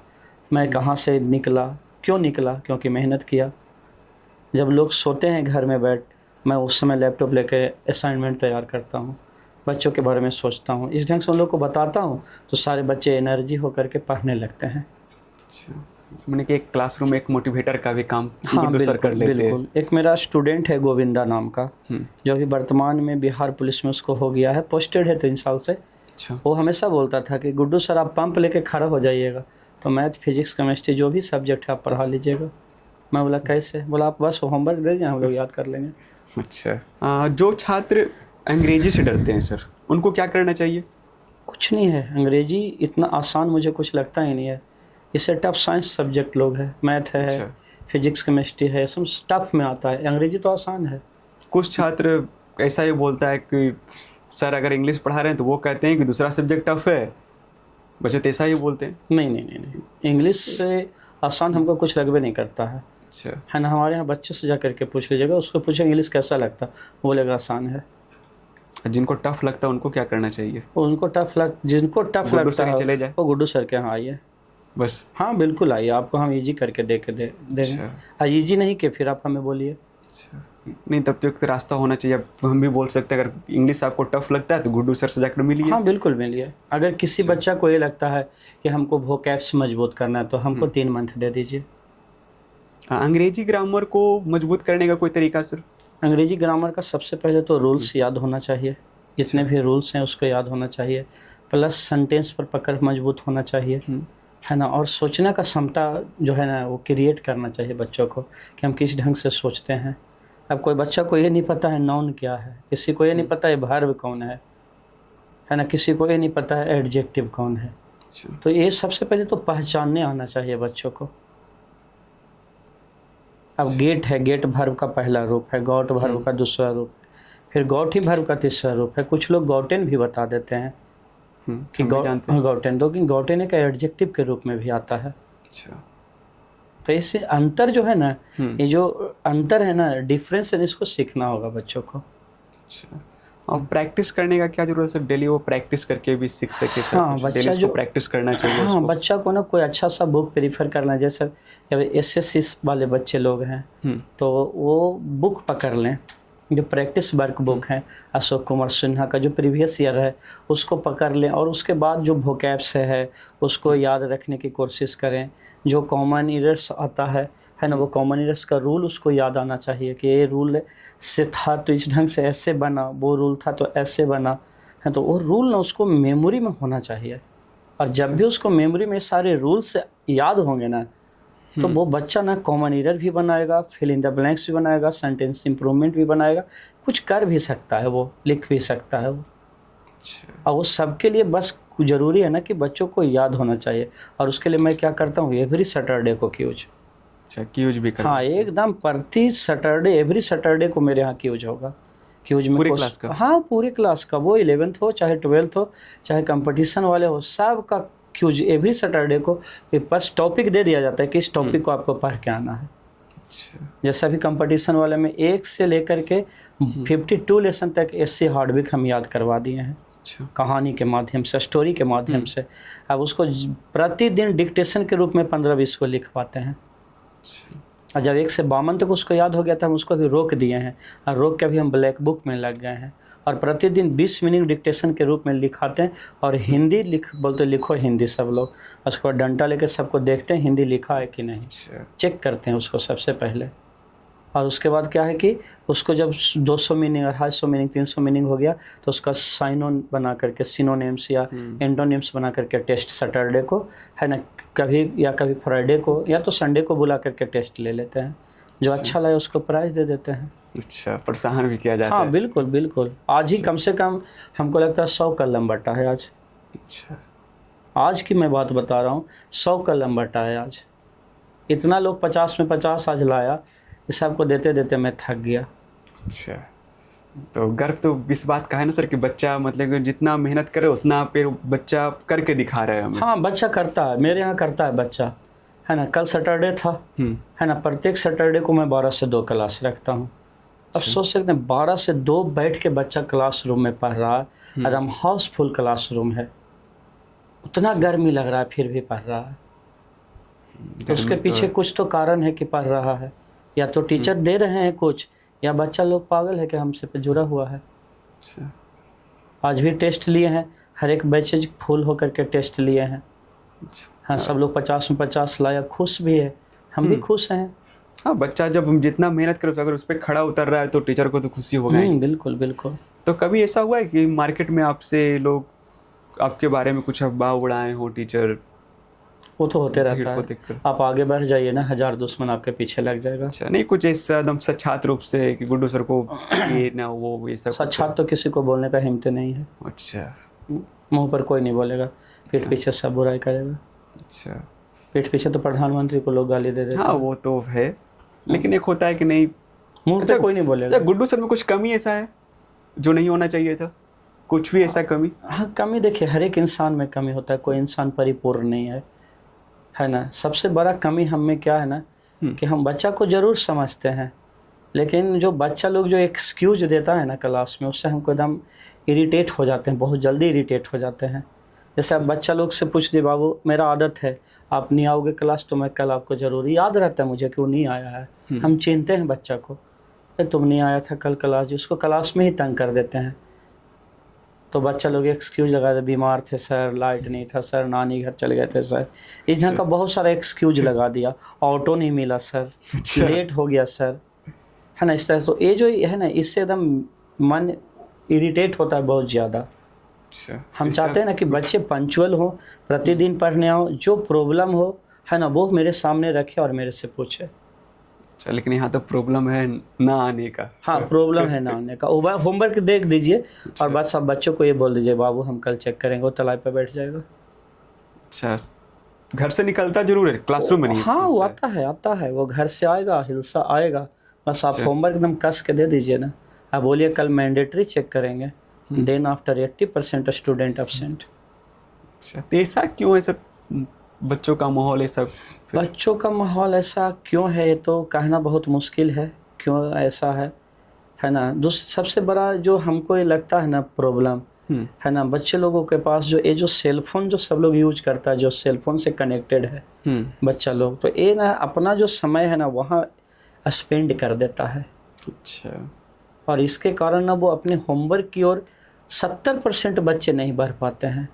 मैं कहाँ से निकला, क्यों निकला, क्योंकि मेहनत किया। जब लोग सोते हैं घर में बैठ, मैं उस समय लैपटॉप लेकर असाइनमेंट तैयार करता हूँ, बच्चों के बारे में सोचता हूँ। इस ढंग से उन लोग को बताता हूँ तो सारे बच्चे एनर्जी होकर के पढ़ने लगते हैं। अच्छा, मैंने कि एक क्लासरूम एक मोटिवेटर का भी काम गुड्डू सर कर लेते हैं। बिल्कुल। एक मेरा स्टूडेंट है गोविंदा नाम का, जो अभी वर्तमान में बिहार पुलिस में उसको हो गया है, पोस्टेड है 3 साल से। अच्छा। वो हमेशा बोलता था कि गुड्डू सर आप पंप लेके खड़ा हो जाइएगा, तो मैथ, फिजिक्स, केमिस्ट्री जो भी सब्जेक्ट है आप पढ़ा लीजिएगा। मैं बोला कैसे? बोला आप बस होमवर्क दे दीजिए, हम लोग याद कर लेंगे। अच्छा। जो छात्र अंग्रेजी से डरते हैं सर, उनको क्या करना चाहिए? कुछ नहीं है, अंग्रेजी इतना आसान मुझे कुछ लगता ही नहीं है। इससे टफ साइंस सब्जेक्ट लोग है, मैथ है। अच्छा। फिजिक्स, केमिस्ट्री है, सब टफ में आता है। अंग्रेजी तो आसान है। कुछ छात्र ऐसा ही बोलता है कि सर अगर इंग्लिश पढ़ा रहे हैं तो वो कहते हैं कि दूसरा सब्जेक्ट टफ है, बच्चे तो ऐसा ही बोलते हैं। नहीं, इंग्लिश से आसान हमको कुछ लगभग नहीं करता है। अच्छा, है ना। हमारे यहाँ बच्चे से जा करके पूछ लीजिएगा, उसको पूछे इंग्लिश कैसा लगता, वो बोलेगा आसान है। जिनको टफ लगता है उनको क्या करना चाहिए? जिनको टफ लगता है चले जाए, वो गुड्डू सर के यहाँ आइए बस। हाँ बिल्कुल आइए, आपको हम इजी करके देंगे। इजी नहीं कि फिर आप हमें बोलिए। अच्छा, नहीं तब तो एक रास्ता होना चाहिए। हम भी बोल सकते हैं अगर इंग्लिश आपको टफ लगता है तो गुड्डू सर से जाकर मिलिए। हाँ बिल्कुल मिलिए। अगर किसी बच्चा को ये लगता है कि हमको वोकैब्स मजबूत करना है तो हमको 3 मंथ दे दीजिए। अंग्रेजी ग्रामर को मजबूत करने का कोई तरीका सर? अंग्रेजी ग्रामर का सबसे पहले तो रूल्स याद होना चाहिए, जितने भी रूल्स हैं उसको याद होना चाहिए, प्लस सेंटेंस पर पकड़ मजबूत होना चाहिए, है ना। और सोचने का क्षमता जो है ना वो क्रिएट करना चाहिए बच्चों को कि हम किस ढंग से सोचते हैं। अब कोई बच्चा को ये नहीं पता है नाउन क्या है, किसी को ये नहीं पता है वर्ब कौन है ना, किसी को ये नहीं पता है एडजेक्टिव कौन है। तो ये सबसे पहले तो पहचानने आना चाहिए बच्चों को। अब गेट है, गेट वर्ब का पहला रूप है, गॉट वर्ब का दूसरा रूप है, फिर गॉट ही वर्ब का तीसरा रूप है। कुछ लोग गॉटेन भी बता देते हैं कि गॉटेन, तो गॉटेन एक एडजेक्टिव के रूप में भी आता है। अच्छा, तो इससे अंतर जो है ना, ये जो अंतर है ना, डिफरेंस है, इसको सीखना होगा बच्चों को। अच्छा, और प्रैक्टिस करने का क्या जरूरत है? डेली वो प्रैक्टिस करके भी सीख सके सर? हाँ, बच्चा जो प्रैक्टिस करना चाहिए। हाँ, बच्चा को ना कोई अच्छा सा बुक प्रीफर करना, जैसे SSC वाले बच्चे लोग हैं तो वो बुक पकड़ लें, जो प्रैक्टिस वर्क बुक है अशोक कुमार सिन्हा का, जो प्रीवियस ईयर है उसको पकड़ लें, और उसके बाद जो वोकैब्स है उसको याद रखने की कोशिश करें। जो कॉमन एरर्स आता है ना, वो कॉमन एरर्स का रूल उसको याद आना चाहिए कि ये रूल से था तो इस ढंग से ऐसे बना, वो रूल था तो ऐसे बना है। तो वो रूल ना उसको मेमोरी में होना चाहिए, और जब भी उसको मेमोरी में सारे रूल्स याद होंगे ना तो वो बच्चा ना कॉमन एरर भी बनाएगा, फिल इन द ब्लैंक्स भी बनाएगा, सेंटेंस इंप्रूवमेंट भी बनाएगा, कुछ कर भी सकता है, वो लिख भी सकता है वो। और वो सबके लिए बस ज़रूरी है ना कि बच्चों को याद होना चाहिए। और उसके लिए मैं क्या करता हूँ, एवरी सैटरडे को क्यूज। अच्छा, क्यूज भी करना? हाँ, एकदम प्रति सैटरडे, एवरी सैटरडे को मेरे यहाँ क्यूज होगा। क्यूज में पूरे क्लास का? हाँ, पूरे क्लास का, वो 11th हो चाहे 12th हो चाहे कंपटीशन वाले हो, सब का क्यूज एवरी सैटरडे को बस टॉपिक दे दिया जाता है कि इस टॉपिक को आपको पढ़ के आना है। अच्छा। जैसे अभी कंपटीशन वाले में 1 से लेकर के 52 लेसन तक एससी हार्डविक हम याद करवा दिए हैं। अच्छा। कहानी के माध्यम से, स्टोरी के माध्यम से। अब उसको प्रतिदिन डिक्टेशन के रूप में 15-20 को लिख पाते हैं। और जब 1 से 52 तक उसको याद हो गया था, हम उसको भी रोक दिए हैं, और रोक के अभी हम ब्लैक बुक में लग गए हैं, और प्रतिदिन 20 मिनट डिक्टेशन के रूप में लिखाते हैं। और हिंदी बोलते लिखो हिंदी, सब लोग उसको डंडा लेके सबको देखते हैं हिंदी लिखा है कि नहीं, चेक करते हैं उसको सबसे पहले। और उसके बाद क्या है कि उसको जब 200 मीनिंग, 250 मीनिंग, 300 मीनिंग हो गया तो उसका साइनोन बना करके, सिनोनिम्स या एंटोनिम्स बना करके टेस्ट सैटरडे को, है ना, कभी फ्राइडे को या तो संडे को बुला करके टेस्ट ले लेते हैं। जो अच्छा लगे उसको प्राइज दे देते हैं। अच्छा, प्रोत्साहन भी किया जाता है? हाँ, बिल्कुल बिल्कुल। आज ही कम से कम हमको लगता है 100 कलम बटा है आज। अच्छा, आज की मैं बात बता रहा हूँ, 100 कलम बटा है आज। इतना लोग 50 में 50 आज लाया, इस सबको देते देते मैं थक गया। अच्छा, तो गर्व तो इस बात का है ना सर कि बच्चा मतलब कि जितना मेहनत करे उतना फिर बच्चा करके दिखा रहा है हमें। हाँ, बच्चा करता है, मेरे यहाँ करता है बच्चा, है ना। कल सैटरडे था, है ना, प्रत्येक सैटरडे को मैं 12 से 2 क्लास रखता हूँ। अब सोच सकते हैं 12 से 2 बैठ के बच्चा क्लासरूम में पढ़ रहा है, एकदम हाउसफुल क्लासरूम है, उतना गर्मी लग रहा है फिर भी पढ़ रहा है। तो उसके पीछे कुछ तो कारण है कि पढ़ रहा है, या तो टीचर दे रहे हैं कुछ, या बच्चा लोग पागल है कि हमसे पे जुड़ा हुआ है। अच्छा। आज भी टेस्ट लिए हैं, हर एक बैचेज फुल होकर के टेस्ट लिए हैं। हाँ, सब लोग 50 में 50 लाया, खुश भी है, हम भी खुश हैं। हाँ, बच्चा जब जितना मेहनत करे अगर उस पर खड़ा उतर रहा है तो टीचर को तो खुशी होगा ही। बिल्कुल बिल्कुल। तो कभी ऐसा हुआ है कि मार्केट में आपसे लोग आपके बारे में कुछ अफवाह उड़ाए हो टीचर? वो तो होते रहता है, आप आगे बढ़ जाइए ना, 1000 दुश्मन आपके पीछे लग जाएगा। अच्छा, नहीं कुछ ऐसा एकदम सच्छात रूप से कि गुड्डू सर को ये ना वो ये सब? सच्छात तो किसी को बोलने का हिम्मत नहीं है। अच्छा। मुंह पर कोई नहीं बोलेगा, पीठ पीछे सब बुराई करेगा। अच्छा, पीठ पीछे तो प्रधानमंत्री को लोग गाली दे देते हैं। हाँ, वो तो है, लेकिन एक होता है कि नहीं, मुंह पे कोई नहीं बोलेगा। गुड्डू सर में कुछ कमी ऐसा है जो नहीं होना चाहिए था? कुछ भी ऐसा कमी? हाँ, कमी देखिए, हर एक इंसान में कमी होता है, कोई इंसान परिपूर्ण नहीं है ना। सबसे बड़ा कमी हम में क्या है ना, कि हम बच्चा को जरूर समझते हैं, लेकिन जो बच्चा लोग जो एक्सक्यूज देता है ना क्लास में, उससे हमको एकदम इरिटेट हो जाते हैं, बहुत जल्दी इरिटेट हो जाते हैं। जैसे आप बच्चा लोग से पूछ दिए, बाबू मेरा आदत है आप नहीं आओगे क्लास तो मैं कल आपको जरूर याद रहता है मुझे कि वो नहीं आया है। हम चिन्हते हैं बच्चा को, तुम नहीं आया था कल क्लास, उसको क्लास में ही तंग कर देते हैं। तो बच्चा लोग एक्सक्यूज लगा दे, बीमार थे सर, लाइट नहीं था सर, नानी घर चले गए थे सर, इस ढंग का बहुत सारा एक्सक्यूज लगा दिया। ऑटो नहीं मिला सर, लेट हो गया सर, है ना, इस तरह। तो ये जो है ना, इससे एकदम मन इरिटेट होता है बहुत ज़्यादा। हम चाहते हैं ना कि बच्चे पंचुअल हो, प्रतिदिन पढ़ने आओ, जो प्रॉब्लम हो है ना वो मेरे सामने रखे और मेरे से पूछे। अच्छा, लेकिन यहाँ तो प्रॉब्लम है ना आने का। हाँ, प्रॉब्लम है ना आने का। होमवर्क देख दीजिए और बस सब बच्चों को ये बोल दीजिए, बाबू हम कल चेक करेंगे, वो तलाई पे बैठ जाएगा। अच्छा, घर से निकलता जरूर है, क्लासरूम में नहीं? हाँ, वो आता है, वो घर से आएगा, हिलसा आएगा, बस आप होमवर्क एकदम कस के दे दीजिए ना। आप बोलिए कल मैंडेटरी चेक करेंगे, देन आफ्टर 80% स्टूडेंट एब्सेंट। अच्छा, तो ऐसा क्यों है सब बच्चों का माहौल ऐसा? बच्चों का माहौल ऐसा क्यों है ये तो कहना बहुत मुश्किल है, क्यों ऐसा है ना। सबसे बड़ा जो हमको ये लगता है ना प्रॉब्लम है ना, बच्चे लोगों के पास जो ये जो सेलफोन जो सब लोग यूज करता है, जो सेलफोन से कनेक्टेड है बच्चा लोग, तो ये ना अपना जो समय है ना वहाँ स्पेंड कर देता है। अच्छा, और इसके कारण ना वो अपने होमवर्क की ओर 70% बच्चे नहीं बढ़ पाते हैं।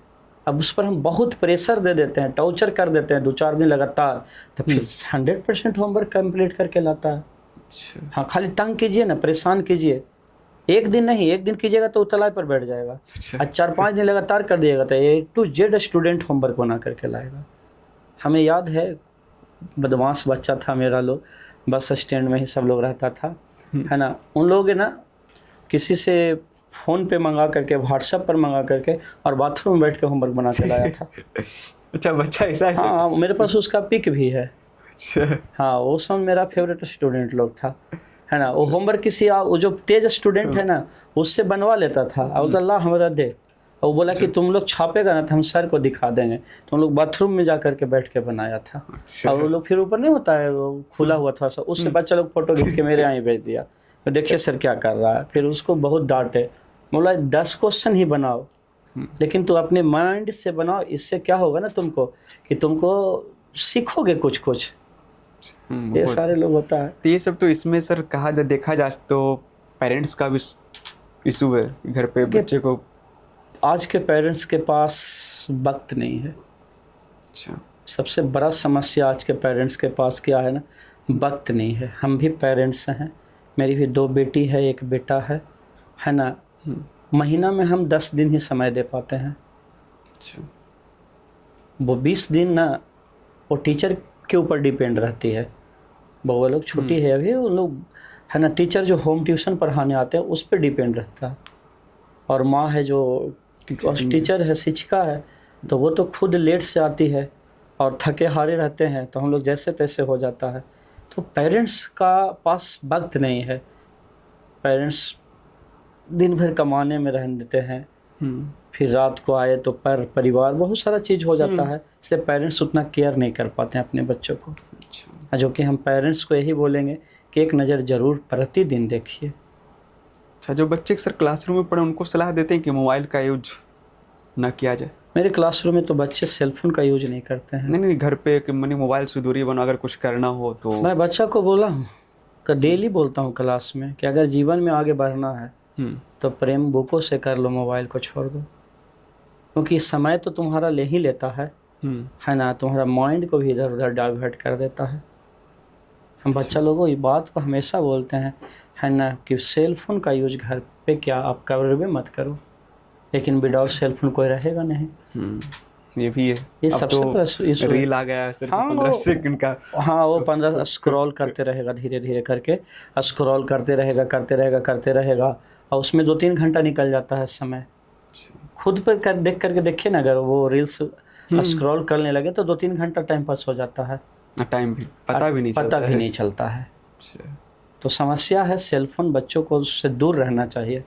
अब उस पर हम बहुत प्रेशर दे देते हैं, टॉर्चर कर देते हैं 2-4 दिन लगातार, तो फिर 100% होमवर्क कंप्लीट करके लाता है। अच्छा। हाँ, खाली तंग कीजिए ना, परेशान कीजिए, एक दिन नहीं, एक दिन कीजिएगा तो उतलाई पर बैठ जाएगा। अच्छा। और 4-5 दिन लगातार कर दिएगा तो A to Z student homework बना करके लाएगा। हमें याद है बदमाश बच्चा था मेरा लोग, बस स्टैंड में ही सब लोग रहता था, है ना। उन लोग है ना किसी से फ़ोन पे मंगा करके, व्हाट्सएप पर मंगा करके और बाथरूम में बैठ के होमवर्क बना के लाया था। अच्छा, बच्चा ऐसा है? हाँ, मेरे पास उसका पिक भी है। अच्छा। हाँ, वो सब मेरा फेवरेट स्टूडेंट लोग था, है ना। वो होमवर्क किसी वो जो तेज स्टूडेंट है ना उससे बनवा लेता था, और अल्लाह हमारा दे, और वो बोला कि तुम लोग छापेगा ना तो हम सर को दिखा देंगे, तो हम लोग बाथरूम में जा करके बैठ के बनाया था। और वो लोग फिर ऊपर नहीं होता है वो खुला हुआ था, उससे बच्चा लोग फोटो खींच के मेरे यहाँ ही भेज दिया, तो देखिए सर क्या कर रहा है। फिर उसको बहुत डांटे, बोला 10 क्वेश्चन ही बनाओ, लेकिन तू अपने माइंड से बनाओ, इससे क्या होगा ना तुमको कि तुमको सीखोगे कुछ कुछ। ये सारे लोग होता है। तो ये सब तो इसमें सर देखा जाए तो पेरेंट्स का भी इशू है घर पे बच्चे को। आज के पेरेंट्स के पास वक्त नहीं है। अच्छा। सबसे बड़ा समस्या आज के पेरेंट्स के पास क्या है ना, वक्त नहीं है। हम भी पेरेंट्स हैं, मेरी भी 2 बेटी है, 1 बेटा है ना। महीना में हम 10 दिन ही समय दे पाते हैं। अच्छा। वो 20 दिन ना वो टीचर के ऊपर डिपेंड रहती है। वो लोग छोटी है अभी, वो लोग है ना, टीचर जो होम ट्यूशन पढ़ाने आते हैं उस पर डिपेंड रहता है। और माँ है जो टीचर है, शिक्षिका है, तो वो तो खुद लेट से आती है और थके हारे रहते हैं, तो हम लोग जैसे तैसे हो जाता है। तो पेरेंट्स का पास वक्त नहीं है। पेरेंट्स दिन भर कमाने में रहने देते हैं, फिर रात को आए तो परिवार बहुत सारा चीज़ हो जाता है, इसलिए पेरेंट्स उतना केयर नहीं कर पाते हैं अपने बच्चों को। अच्छा। जो कि हम पेरेंट्स को यही बोलेंगे कि एक नज़र ज़रूर प्रतिदिन देखिए। अच्छा, जो बच्चे सर क्लासरूम में पढ़े उनको सलाह देते हैं कि मोबाइल का यूज ना किया जाए? मेरे क्लासरूम में तो बच्चे सेलफोन का यूज नहीं करते हैं। नहीं, घर पे कि मैंने मोबाइल से दूरी बना, अगर कुछ करना हो तो। मैं बच्चा को बोला हूँ, डेली बोलता हूँ क्लास में कि अगर जीवन में आगे बढ़ना है तो प्रेम बुकों से कर लो, मोबाइल को छोड़ दो, क्योंकि समय तो तुम्हारा ले ही लेता है ना। तुम्हारा माइंड को भी इधर उधर डाइवर्ट कर देता है। हम बच्चा लोगों ये बात को हमेशा बोलते हैं, है ना, कि सेल फोन का यूज घर पे क्या आप कवर में मत करो, लेकिन विदाउट सेल फोन कोई रहेगा नहीं। ये भी है। ये सबसे तो रील आ गया सर, 15 सेकंड का। हाँ, वो 15 स्क्रॉल करते रहेगा, धीरे धीरे करके स्क्रॉल करते रहेगा और उसमें 2-3 घंटा निकल जाता है समय। खुद पर देख करके देखिए ना, अगर वो रील्स स्क्रॉल करने लगे तो 2-3 घंटा टाइम पास हो जाता है, टाइम भी पता भी नहीं चलता है। तो समस्या है, सेलफोन बच्चों को उससे दूर रहना चाहिए।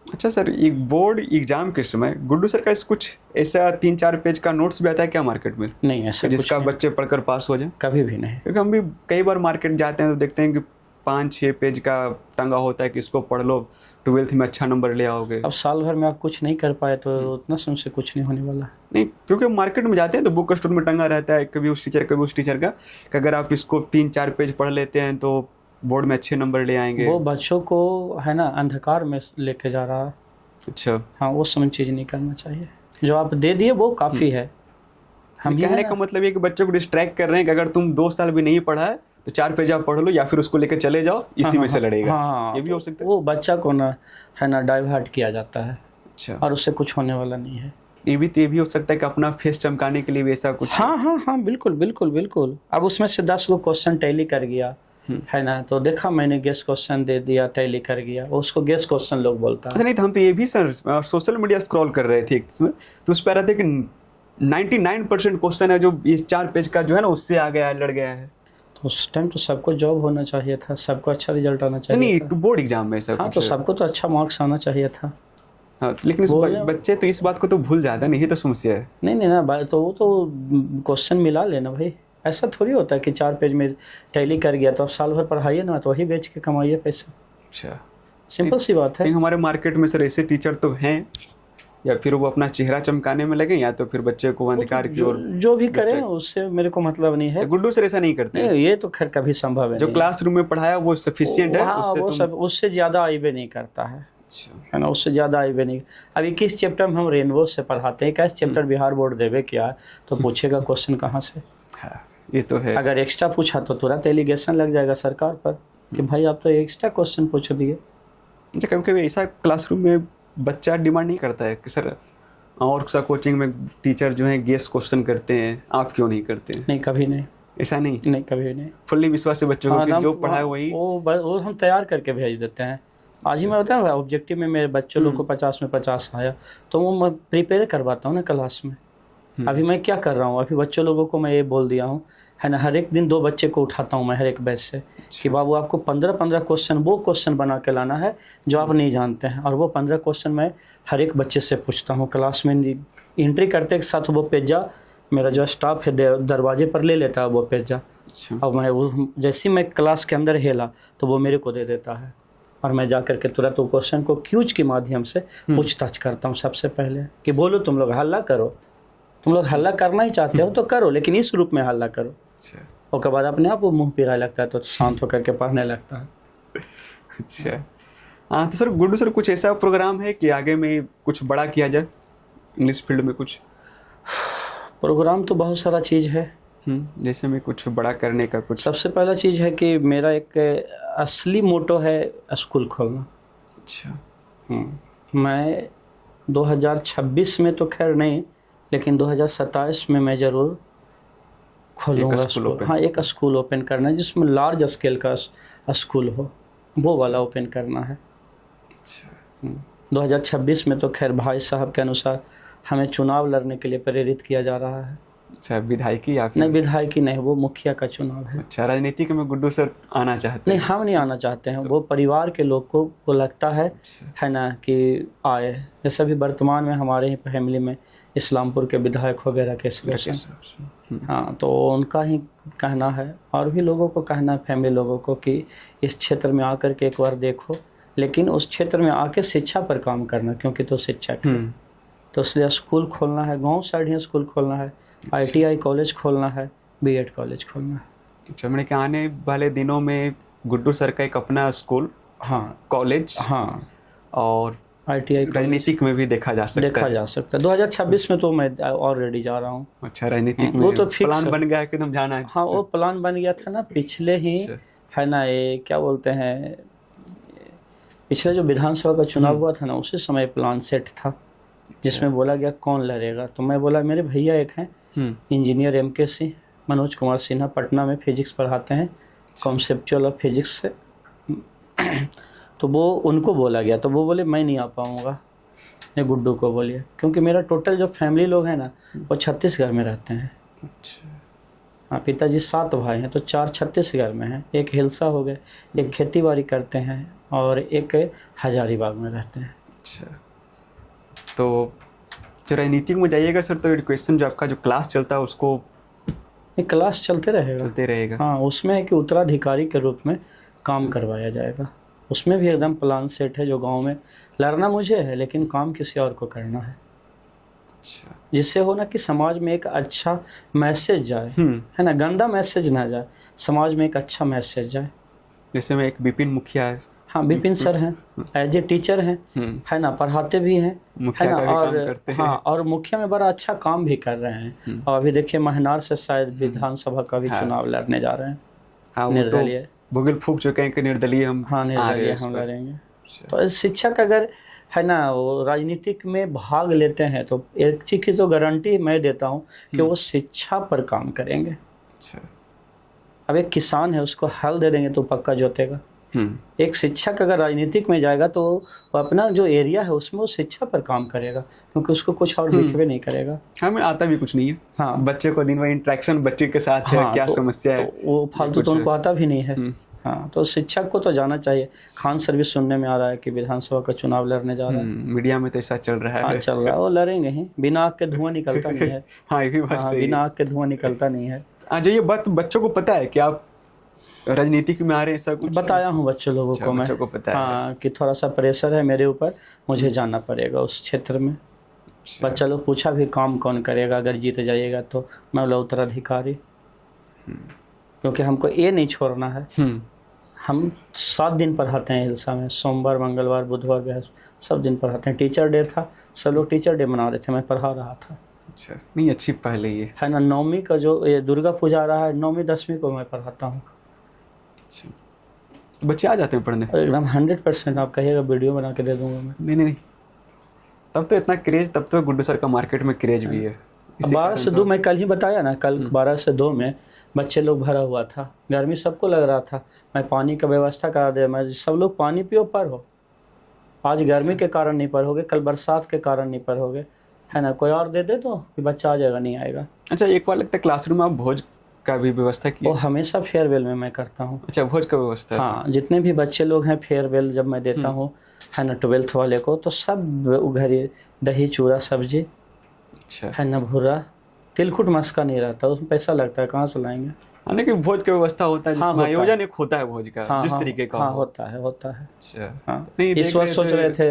अच्छा सर, एक बोर्ड एग्जाम के समय गुड्डू सर का कुछ ऐसा 3-4 पेज का नोट्स भी आता है क्या मार्केट में? नहीं, ऐसा जिसका बच्चे पढ़कर पास हो जाए? कभी भी नहीं। क्योंकि हम भी कई बार मार्केट जाते हैं तो देखते हैं कि 5-6 पेज का टंगा होता है कि इसको पढ़ लो, 12th में अच्छा नंबर ले आओगे। अब साल भर में आप कुछ नहीं कर पाए तो उतना से उनसे कुछ नहीं होने वाला। नहीं, क्योंकि मार्केट में जाते हैं तो बुक स्टोर में टंगा रहता है, कभी उस टीचर कभी उस टीचर का, कि अगर आप इसको 3-4 पेज पढ़ लेते हैं तो बोर्ड में अच्छे नंबर ले आएंगे। वो बच्चों को है ना अंधकार में लेके जा रहा है। अच्छा। हाँ, वो समझ चीज़ नहीं करना चाहिए। जो आप दे दिए वो काफ़ी है। हम कहने का मतलब ये कि बच्चों को डिस्ट्रैक्ट कर रहे हैं कि अगर तुम 2 साल भी नहीं पढ़ा है तो 4 पेज आप पढ़ लो या फिर उसको लेकर चले जाओ, इसी में से लड़ेगा। हाँ, ये भी हो सकता है। वो बच्चा को ना है ना डाइवर्ट किया जाता है। अच्छा। और उससे कुछ होने वाला नहीं है। ये भी हो सकता है कि अपना फेस चमकाने के लिए भी ऐसा कुछ। हाँ, बिल्कुल। अब उसमें से 10 गो क्वेश्चन टैली कर गया, है ना, तो देखा मैंने गेस क्वेश्चन दे दिया, टैली कर गया, उसको गेस क्वेश्चन लोग बोलता है। अच्छा, नहीं तो हम तो ये भी सर सोशल मीडिया स्क्रॉल कर रहे थे इसमें, तो उस पर आ रहा था कि 99% क्वेश्चन है जो ये 4 पेज का जो है ना उससे आ गया है, लड़ गया है। तो उस टाइम तो सबको जॉब होना चाहिए था, सबको अच्छा रिजल्ट आना चाहिए नहीं, था। बोर्ड एग्जाम में सर। हाँ, तो सबको तो अच्छा मार्क्स आना चाहिए था। हाँ, लेकिन बच्चे तो इस बात को तो भूल जाते हैं, नहीं तो समस्या है। नहीं ना, तो वो तो क्वेश्चन मिला लेना भाई। ऐसा थोड़ी होता है कि 4 पेज में टैली कर गया तो अब साल भर पढ़ाइए ना, तो वही बेच के कमाइए पैसा। अच्छा, सिंपल सी बात है। हमारे मार्केट में सर ऐसे टीचर तो हैं, या फिर वो अपना चेहरा चमकाने में लगे, या तो फिर बच्चे को अंधकार की ओर जो भी करें उससे मेरे को मतलब नहीं है। तो गुड्डू सर ऐसा नहीं करते हैं? ये तो खैर कभी संभव है। जो क्लासरूम में पढ़ाया वो सफिशिएंट है, उससे ज़्यादा आईबे नहीं करता है, है ना, उससे ज़्यादा आईबे नहीं। अब 21 चैप्टर में हम रेनबो से पढ़ाते हैं, 21 चैप्टर बिहार बोर्ड देवे क्या, तो पूछेगा क्वेश्चन कहाँ से? ये तो है। अगर एक्स्ट्रा पूछा तो तुरंत एलिगेशन लग जाएगा सरकार पर कि भाई आप तो एक्स्ट्रा क्वेश्चन पूछ दिए। कभी कभी ऐसा क्लासरूम में बच्चा डिमांड नहीं करता है कि सर और सा कोचिंग में टीचर जो है गेस क्वेश्चन करते हैं, आप क्यों नहीं करते हैं? नहीं, कभी नहीं। ऐसा नहीं? नहीं, कभी नहीं। फुल्ली विश्वास है बच्चों को कि जो पढ़ा है वही वो हम तैयार करके भेज देते हैं। आज ही मैं बताया ना, ऑब्जेक्टिव में मेरे बच्चों लोग को 50 में 50 आया, तो वो मैं प्रिपेयर करवाता हूँ ना क्लास में। अभी मैं क्या कर रहा हूँ, अभी बच्चों लोगों को मैं ये बोल दिया हूँ, है ना, हर एक दिन 2 बच्चे को उठाता हूँ मैं हर एक बैच से कि बाबू आपको 15-15 क्वेश्चन वो क्वेश्चन बना के लाना है जो आप नहीं जानते हैं, और वो 15 क्वेश्चन मैं हर एक बच्चे से पूछता हूँ क्लास में। एंट्री करते के साथ वो पेजा मेरा जो स्टाफ है दरवाजे पर ले लेता है वो पेजा। अब मैं वो जैसे मैं क्लास के अंदर हेला तो वो मेरे को दे देता है, और मैं जा करके तुरंत वो क्वेश्चन को क्यूज के माध्यम से पूछताछ करता हूँ सबसे पहले कि बोलो तुम लोग हल्ला करो, तुम लोग हल्ला करना ही चाहते हो तो करो, लेकिन इस रूप में हल्ला करो। उसके बाद अपने आप वो मुंह पिराने लगता है, तो शांत होकर के पढ़ने लगता है। अच्छा, हाँ। तो सर गुड्डू सर, कुछ ऐसा प्रोग्राम है कि आगे में कुछ बड़ा किया जाए इंग्लिश फील्ड में? कुछ प्रोग्राम तो बहुत सारा चीज़ है, जैसे में कुछ बड़ा करने का कुछ? सबसे पहला चीज़ है कि मेरा एक असली मोटो है स्कूल खोलना। अच्छा। मैं 2026 में तो खैर नहीं, लेकिन 2027 में मैं ज़रूर खोलूँगा स्कूल। हाँ, एक स्कूल ओपन करना है जिसमें लार्ज स्केल का स्कूल हो, वो वाला ओपन करना है। 2026 में तो खैर भाई साहब के अनुसार हमें चुनाव लड़ने के लिए प्रेरित किया जा रहा है। अच्छा, विधायकी या फिर? नहीं, विधायकी नहीं, वो मुखिया का चुनाव है। अच्छा, राजनीति में गुड्डू सर आना चाहते हैं? नहीं, हम नहीं आना चाहते हैं, वो परिवार के लोग को लगता है ना कि आए। जैसे भी वर्तमान में हमारे ही फैमिली में इस्लामपुर के विधायक वगैरह के सदस्य, हाँ, तो उनका ही कहना है, और भी लोगों को कहना है, फैमिली लोगों को, कि इस क्षेत्र में आकर के एक बार देखो, लेकिन उस क्षेत्र में आके शिक्षा पर काम करना, क्योंकि तो शिक्षक है। तो इसलिए स्कूल खोलना है, गांव साइड ही स्कूल खोलना है, ITI कॉलेज खोलना है, B.Ed कॉलेज खोलना है। अच्छा, मैंने कि आने वाले दिनों में गुड्डू सर का एक अपना स्कूल, हाँ, कॉलेज, हाँ, और ITI राजनीतिक में भी देखा जा सकता है। 2026 में तो मैं ऑलरेडी जा रहा हूँ। अच्छा, राजनीतिक में वो तो प्लान बन गया कि तुम जाना है? हाँ, वो प्लान बन गया था ना पिछले ही, है ना, ये क्या बोलते हैं, पिछले जो विधानसभा का चुनाव हुआ था ना, उसी समय प्लान सेट था, जिसमें बोला गया कौन लड़ेगा। तो मैं बोला मेरे भैया एक हैं इंजीनियर MKC मनोज कुमार सिन्हा, पटना में फिजिक्स पढ़ाते हैं, कॉन्सेप्चुअल ऑफ फिजिक्स से। तो वो उनको बोला गया, तो वो बोले मैं नहीं आ पाऊँगा, ये गुड्डू को बोलिए, क्योंकि मेरा टोटल जो फैमिली लोग हैं ना, वो छत्तीसगढ़ में रहते हैं। अच्छा। हाँ, पिताजी 7 भाई हैं, तो 4 छत्तीसगढ़ में हैं, एक हिलसा हो गए, एक खेती बाड़ी करते हैं, और एक हजारीबाग में रहते हैं। अच्छा, तो जो राजनीतिक में जाइएगा सर, तो एजुकेशन जो आपका जो क्लास चलता है उसको? क्लास चलते रहेगा। हाँ, उसमें है कि उत्तराधिकारी के रूप में काम करवाया जाएगा। उसमें भी एकदम प्लान सेट है, जो गांव में लड़ना मुझे है, लेकिन काम किसी और को करना है। अच्छा। जिससे हो ना कि समाज में एक अच्छा मैसेज जाए, है ना, गंदा मैसेज ना जाए, समाज में एक अच्छा मैसेज जाए। जैसे में एक विपिन मुखिया है। हाँ, विपिन सर हैं, एज ए टीचर हैं, है ना, पढ़ाते भी हैं, है ना, और हाँ, और मुखिया में बड़ा अच्छा काम भी कर रहे हैं। और अभी देखिए महनार से शायद विधानसभा का भी चुनाव लड़ने जा रहे हैं। हाँ, निर्दलीय भूगल फूंक चुके हैं कि निर्दलीय हम। हाँ, निर्दलीय हम लड़ेंगे। तो शिक्षक अगर, है ना, वो राजनीतिक में भाग लेते हैं, तो एक चीज़ की तो गारंटी मैं देता हूँ कि वो शिक्षा पर काम करेंगे। अच्छा। अब एक किसान है, उसको हल दे देंगे तो पक्का जोतेगा। एक शिक्षक अगर राजनीतिक में जाएगा तो वो अपना जो एरिया है उसमें वो शिक्षा पर काम करेगा, क्योंकि उसको कुछ और दिखवे नहीं करेगा। हमें आता भी कुछ नहीं है। हाँ, बच्चे को दिन भर इंटरेक्शन बच्चे के साथ है, क्या समस्या है, तो वो फालतू तो उनको आता भी नहीं है। हाँ, तो शिक्षक को तो जाना चाहिए। खान सर्विस सुनने में आ रहा है कि विधानसभा का चुनाव लड़ने जा रहा है, मीडिया में तो ऐसा चल रहा है। हाँ, चल रहा है, वो लड़ेंगे ही, बिना आग के धुआं निकलता नहीं है। हाँ, ये भी बात सही है, बिना आग के धुआं निकलता नहीं है। जो ये बात बच्चों को पता है कि आप राजनीतिक में आ रहे हैं, ऐसा कुछ बताया हूँ बच्चों लोगों को मैं। बच्चों को पता है। हाँ, कि थोड़ा सा प्रेशर है मेरे ऊपर, मुझे जाना पड़ेगा उस क्षेत्र में। बच्चा लोग पूछा भी काम कौन करेगा अगर जीत जाइएगा, तो मैं बोला उत्तराधिकारी, क्योंकि हमको ये नहीं छोड़ना है। हम 7 दिन पढ़ाते हैं हिलसा में, सोमवार, मंगलवार, बुधवार, बृहस्पति, सब दिन पढ़ाते हैं। टीचर डे था, सब लोग टीचर डे मना रहे थे, मैं पढ़ा रहा था। अच्छा, नहीं अच्छी पहले ये है ना, 9वीं का जो ये दुर्गा पूजा आ रहा है, 9वीं 10वीं को मैं पढ़ाता हूँ। बच्चे आ जाते हैं पढ़ने एकदम 100%। आप कहिएगा वीडियो बना के दे दूंगा मैं। नहीं, तब तो इतना क्रेज, तब तो गुड्डू सर का मार्केट में क्रेज भी है। 12 से 2 मैं कल ही बताया ना, कल 12 से 2 में बच्चे लोग भरा हुआ था, गर्मी सबको लग रहा था, मैं पानी का व्यवस्था करा दे, मैं सब लोग पानी पियो पर हो। आज गर्मी के कारण नहीं पढ़ोगे, कल बरसात के कारण नहीं पढ़ोगे, है ना, कोई और दे दे तो कि बच्चा आ जाएगा, नहीं आएगा। अच्छा, एक बार लगता है क्लासरूम में आप भोज का भी व्यवस्था की? वो हमेशा फेयरवेल में मैं करता हूँ। अच्छा, भोज का व्यवस्था? हाँ, जितने भी बच्चे लोग हैं फेयरवेल जब मैं देता हूँ, है ना, 12th वाले को, तो सब घर दही चूड़ा सब्जी, अच्छा, है ना, भूरा, तिलकुट मस्का नहीं रहता, उसमें पैसा लगता है, कहाँ से लाएंगे। हाँ, कि भोज का व्यवस्था होता है, हाँ, जिसमें आयोजन एक होता है भोज का, हाँ, जिस हाँ, तरीके का हाँ, हो। होता है। अच्छा, हाँ, नहीं, इस बार सोच रहे थे,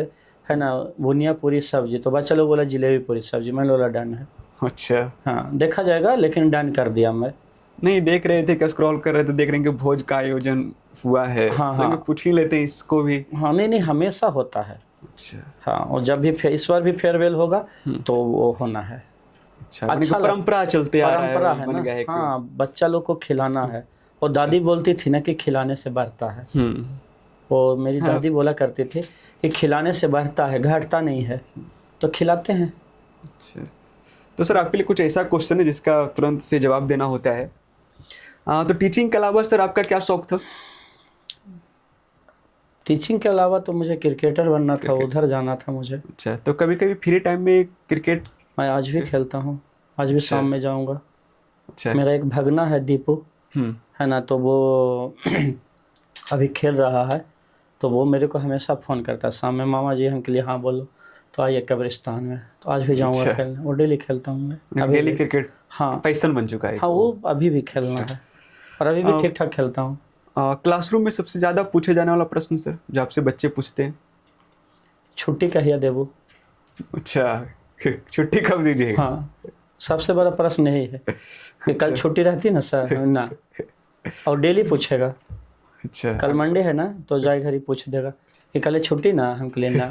है ना, बुनिया पूरी सब्जी, तो बच्चा लोग बोला जलेबी पूरी सब्जी, मैं बोला डन है। अच्छा, हाँ, देखा जाएगा, लेकिन डन कर दिया मैं। नहीं, देख रहे थे, स्क्रॉल कर रहे थे, देख रहे हैं कि भोज का आयोजन हुआ है। हाँ, पूछ ही लेते हैं इसको भी। हाँ, नहीं, हमेशा होता है। अच्छा, हाँ, और जब भी इस बार भी फेयरवेल होगा तो वो होना है। अच्छा, परंपरा चलते आ रहा है, परंपरा है बन गया ना। है। हाँ, बच्चा लोग को खिलाना है, और दादी बोलती थी ना कि खिलाने से बढ़ता है। वो मेरी दादी बोला करती थी कि खिलाने से बढ़ता है, घटता नहीं है, तो खिलाते हैं। अच्छा, तो सर आपके लिए कुछ ऐसा क्वेश्चन है जिसका तुरंत से जवाब देना होता है। तो टीचिंग के अलावा सर आपका क्या शौक था? टीचिंग के अलावा तो मुझे क्रिकेटर बनना था, उधर जाना था मुझे। अच्छा, तो कभी कभी फ्री टाइम में क्रिकेट? मैं आज भी खेलता हूँ, आज भी शाम में जाऊँगा। अच्छा, मेरा एक भगना है दीपू, है ना, तो वो अभी खेल रहा है, तो वो मेरे को हमेशा फ़ोन करता है शाम में, मामा जी हम के लिए हाँ बोलो, तो आइए कब्रिस्तान में, तो आज भी जाऊँगा खेलने। वो डेली खेलता हूँ मैं, डेली क्रिकेट। हाँ, पैशन बन चुका है। हाँ, वो अभी भी खेलना है, और अभी भी ठीक ठाक खेलता हूँ। क्लासरूम में सबसे ज़्यादा पूछे जाने वाला प्रश्न सर, जो आपसे बच्चे पूछते हैं? छुट्टी कहिए देबू। अच्छा, छुट्टी कब दीजिएगा? हाँ, सबसे बड़ा प्रश्न यही है कि कल छुट्टी रहती ना सर, ना, और डेली पूछेगा। अच्छा, कल मंडे है ना, तो जाए घर ही पूछ देगा कि कल छुट्टी ना, हमके लिए ना।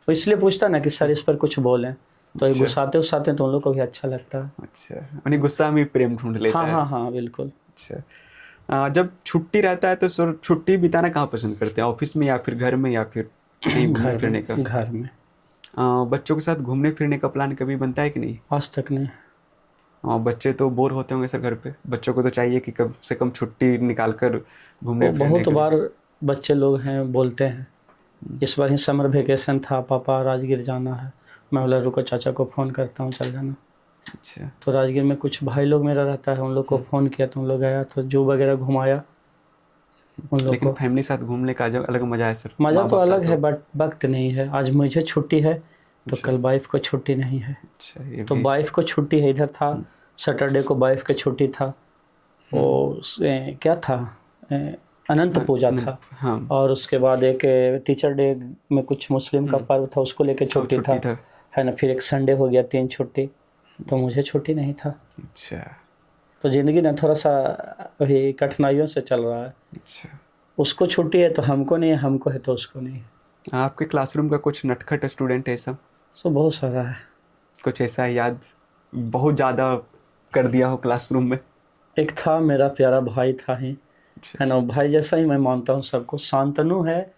तो इसलिए पूछता ना कि सर इस पर कुछ बोलें, तो ये गुस्साते तो उन लोग को भी अच्छा लगता है। अच्छा, यानी गुस्सा में प्रेम ढूंढ लेता है। हाँ, बिल्कुल। अच्छा, जब छुट्टी रहता है तो सर छुट्टी बिताना कहाँ पसंद करते हैं? ऑफिस में या फिर घर में, या फिर कहीं घूमने फिरने का? घर में। बच्चों के साथ घूमने फिरने का प्लान कभी बनता है कि नहीं? आज तक नहीं। बच्चे तो बोर होते होंगे सर घर पे, बच्चों को तो चाहिए कि कम से कम छुट्टी निकाल कर घूमने फिरने। बहुत बार बच्चे लोग हैं बोलते हैं, इस बार ही समर वेकेशन था, पापा राजगीर जाना है, मैं बोला रुको चाचा को फ़ोन करता हूँ, चल जाना। अच्छा, तो राजगीर में कुछ भाई लोग मेरा रहता है, उन लोग को फ़ोन किया तो उन लोग आया, तो जू वगैरह घुमाया उन लोग को। फैमिली साथ घूमने का अलग मजा है सर। मज़ा तो अलग है, बट वक्त नहीं है। आज मुझे छुट्टी है तो कल वाइफ को छुट्टी नहीं है। अच्छा, तो वाइफ को छुट्टी है, इधर था सैटरडे को वाइफ की छुट्टी था, वो क्या था, अनंत पूजा था। हाँ, और उसके बाद एक टीचर डे में कुछ मुस्लिम का पर्व था, उसको लेके छुट्टी था, है ना, फिर एक संडे हो गया, 3 छुट्टी, तो मुझे छुट्टी नहीं था। अच्छा, तो ज़िंदगी ना थोड़ा सा अभी कठिनाइयों से चल रहा है। अच्छा, उसको छुट्टी है तो हमको नहीं है, हमको है तो उसको नहीं है। आपके क्लासरूम का कुछ नटखट स्टूडेंट है सब? सो बहुत सारा है। कुछ ऐसा याद बहुत ज़्यादा कर दिया हो क्लासरूम में? एक था, मेरा प्यारा भाई था ही, है ना, भाई जैसा ही मैं मानता हूँ सबको। शांतनु है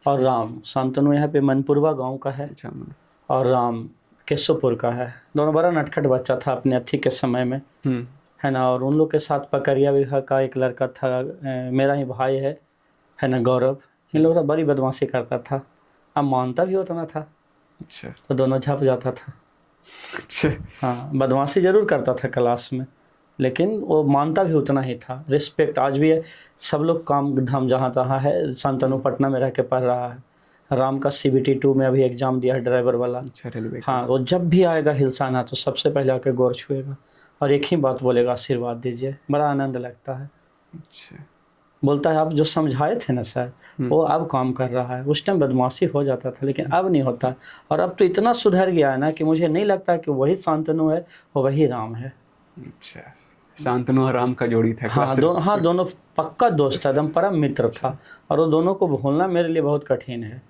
और राम। शांतनु यहाँ पे मनपुरवा गांव का है, और राम केशवपुर का है। दोनों बड़ा नटखट बच्चा था अपने अथी के समय में, है ना। और उन लोग के साथ पकरिया विवाह का एक लड़का था, मेरा ही भाई है ना, गौरव। इन लोगों का बड़ी बदमाशी करता था, अब मानता भी उतना था। अच्छा, तो दोनों झप जाता था। अच्छा, हाँ, बदमाशी जरूर करता था क्लास में, लेकिन वो मानता भी उतना ही था। रिस्पेक्ट आज भी है। सब लोग काम धाम जहाँ तहाँ है। शांतनु पटना में रह के पढ़ रहा है। राम का CBT 2 में अभी एग्ज़ाम दिया है, ड्राइवर वाला। अच्छा, रेलवे। हाँ, वो जब भी आएगा हिलसाना तो सबसे पहले आके गौर छुएगा और एक ही बात बोलेगा, आशीर्वाद दीजिए। बड़ा आनंद लगता है। अच्छा, बोलता है आप जो समझाए थे ना सर, वो अब काम कर रहा है। उस टाइम बदमाशी हो जाता था, लेकिन अब नहीं होता। और अब तो इतना सुधर गया है ना कि मुझे नहीं लगता कि वही शांतनु है और वही राम है। अच्छा, शांतनु और राम का जोड़ी था। हाँ, दोनों पक्का दोस्त था, एकदम परम मित्र था। और वो दोनों को भूलना मेरे लिए बहुत कठिन है,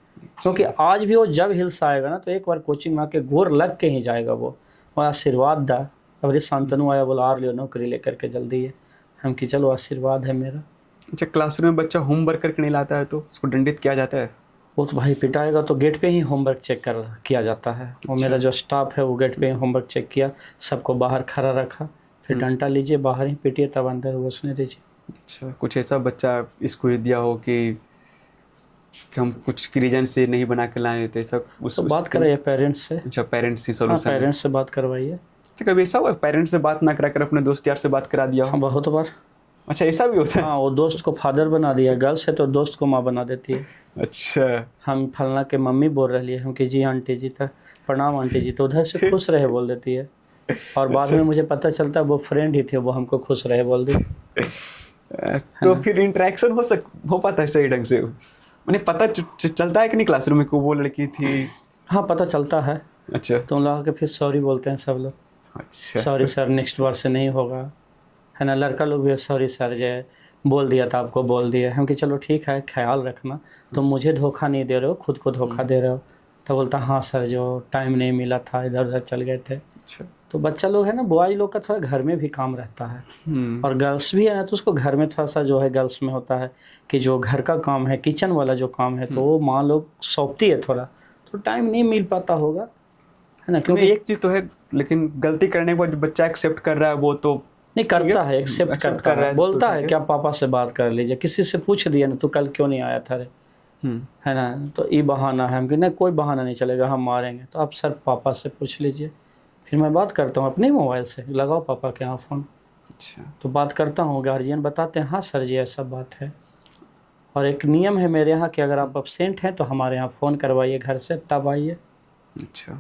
क्योंकि आज भी वो जब हिल्स आएगा ना तो एक बार कोचिंग में आके गोर लग के ही जाएगा वो, और आशीर्वाद दा। अब ये शांतनु आया, बोला आर लियो नौकरी लेकर के जल्दी है। हम कि चलो आशीर्वाद है मेरा। अच्छा, क्लासरूम में बच्चा होमवर्क करके नहीं लाता है तो उसको दंडित किया जाता है? वो तो भाई पिटाएगा तो गेट पे ही होमवर्क चेक किया जाता है। वो मेरा जो स्टाफ है वो गेट पे ही होमवर्क चेक किया, सबको बाहर खड़ा रखा, फिर डंडा लीजिए बाहर ही पीटिए तब अंदर घुसने दीजिए। अच्छा, कुछ ऐसा बच्चा इसको दिया हो कि हम कुछ रीजन से नहीं बना के लाए थे सब तो बात कराइए पेरेंट्स से। अच्छा, पेरेंट्स से हाँ, सॉल्यूशन। पेरेंट्स से बात करवाइए। अच्छा, कभी ऐसा हुआ पेरेंट्स से बात ना करा कर अपने दोस्त यार से बात करा दिया हो? हाँ, बहुत बार। अच्छा, ऐसा भी होता है? हाँ, वो दोस्त को फादर बना दिया, गर्ल्स है तो दोस्त को माँ बना देती है। अच्छा, हम फलना के मम्मी बोल रही है, हम कि जी आंटी जी, तक प्रणाम आंटी जी, तो उधर से खुश रहे बोल देती है, और बाद में मुझे पता चलता है वो फ्रेंड ही थे, वो हमको खुश रहे बोल दी। तो फिर इंटरेक्शन हो पाता है सही ढंग से? मैंने पता चलता है कि नहीं क्लासरूम में को वो लड़की थी? हाँ, पता चलता है। अच्छा, तो उन लोगों के फिर सॉरी बोलते हैं सब लोग। अच्छा, सॉरी सर, नेक्स्ट बार से नहीं होगा, है ना। लड़का लोग भी सॉरी सर, जो बोल दिया था आपको बोल दिया। हम कि चलो ठीक है, ख्याल रखना, तुम मुझे धोखा नहीं दे रहे हो, खुद को धोखा दे रहे हो। तो बोलता हाँ सर, जो टाइम नहीं मिला था, इधर उधर चल गए थे। अच्छा। तो बच्चा लोग है ना, बॉयज लोग का थोड़ा घर में भी काम रहता है, और गर्ल्स भी है ना, तो उसको घर में थोड़ा सा जो है गर्ल्स में होता है कि जो घर का काम है, किचन वाला जो काम है, तो वो माँ लोग सौंपती है थोड़ा, तो टाइम नहीं मिल पाता होगा, है ना। क्योंकि एक चीज़ तो है, लेकिन गलती करने के बाद बच्चा एक्सेप्ट कर रहा है वो तो नहीं करता है, एक्सेप्ट करता है, बोलता तो है क्या पापा से बात कर लीजिए, किसी से पूछ दिया ना, तू कल क्यों नहीं आया था रे, है ना। तो ये बहाना है, हम कि नहीं कोई बहाना नहीं चलेगा, हम मारेंगे, तो आप सर पापा से पूछ लीजिए। फिर मैं बात करता हूँ अपने मोबाइल से, लगाओ पापा के यहाँ फ़ोन। अच्छा, तो बात करता हूँ, गार्जियन बताते हैं हाँ सर जी ऐसा बात है, और एक नियम है मेरे यहाँ कि अगर आप एब्सेंट हैं तो हमारे यहाँ फ़ोन करवाइए घर से, तब आइए। अच्छा,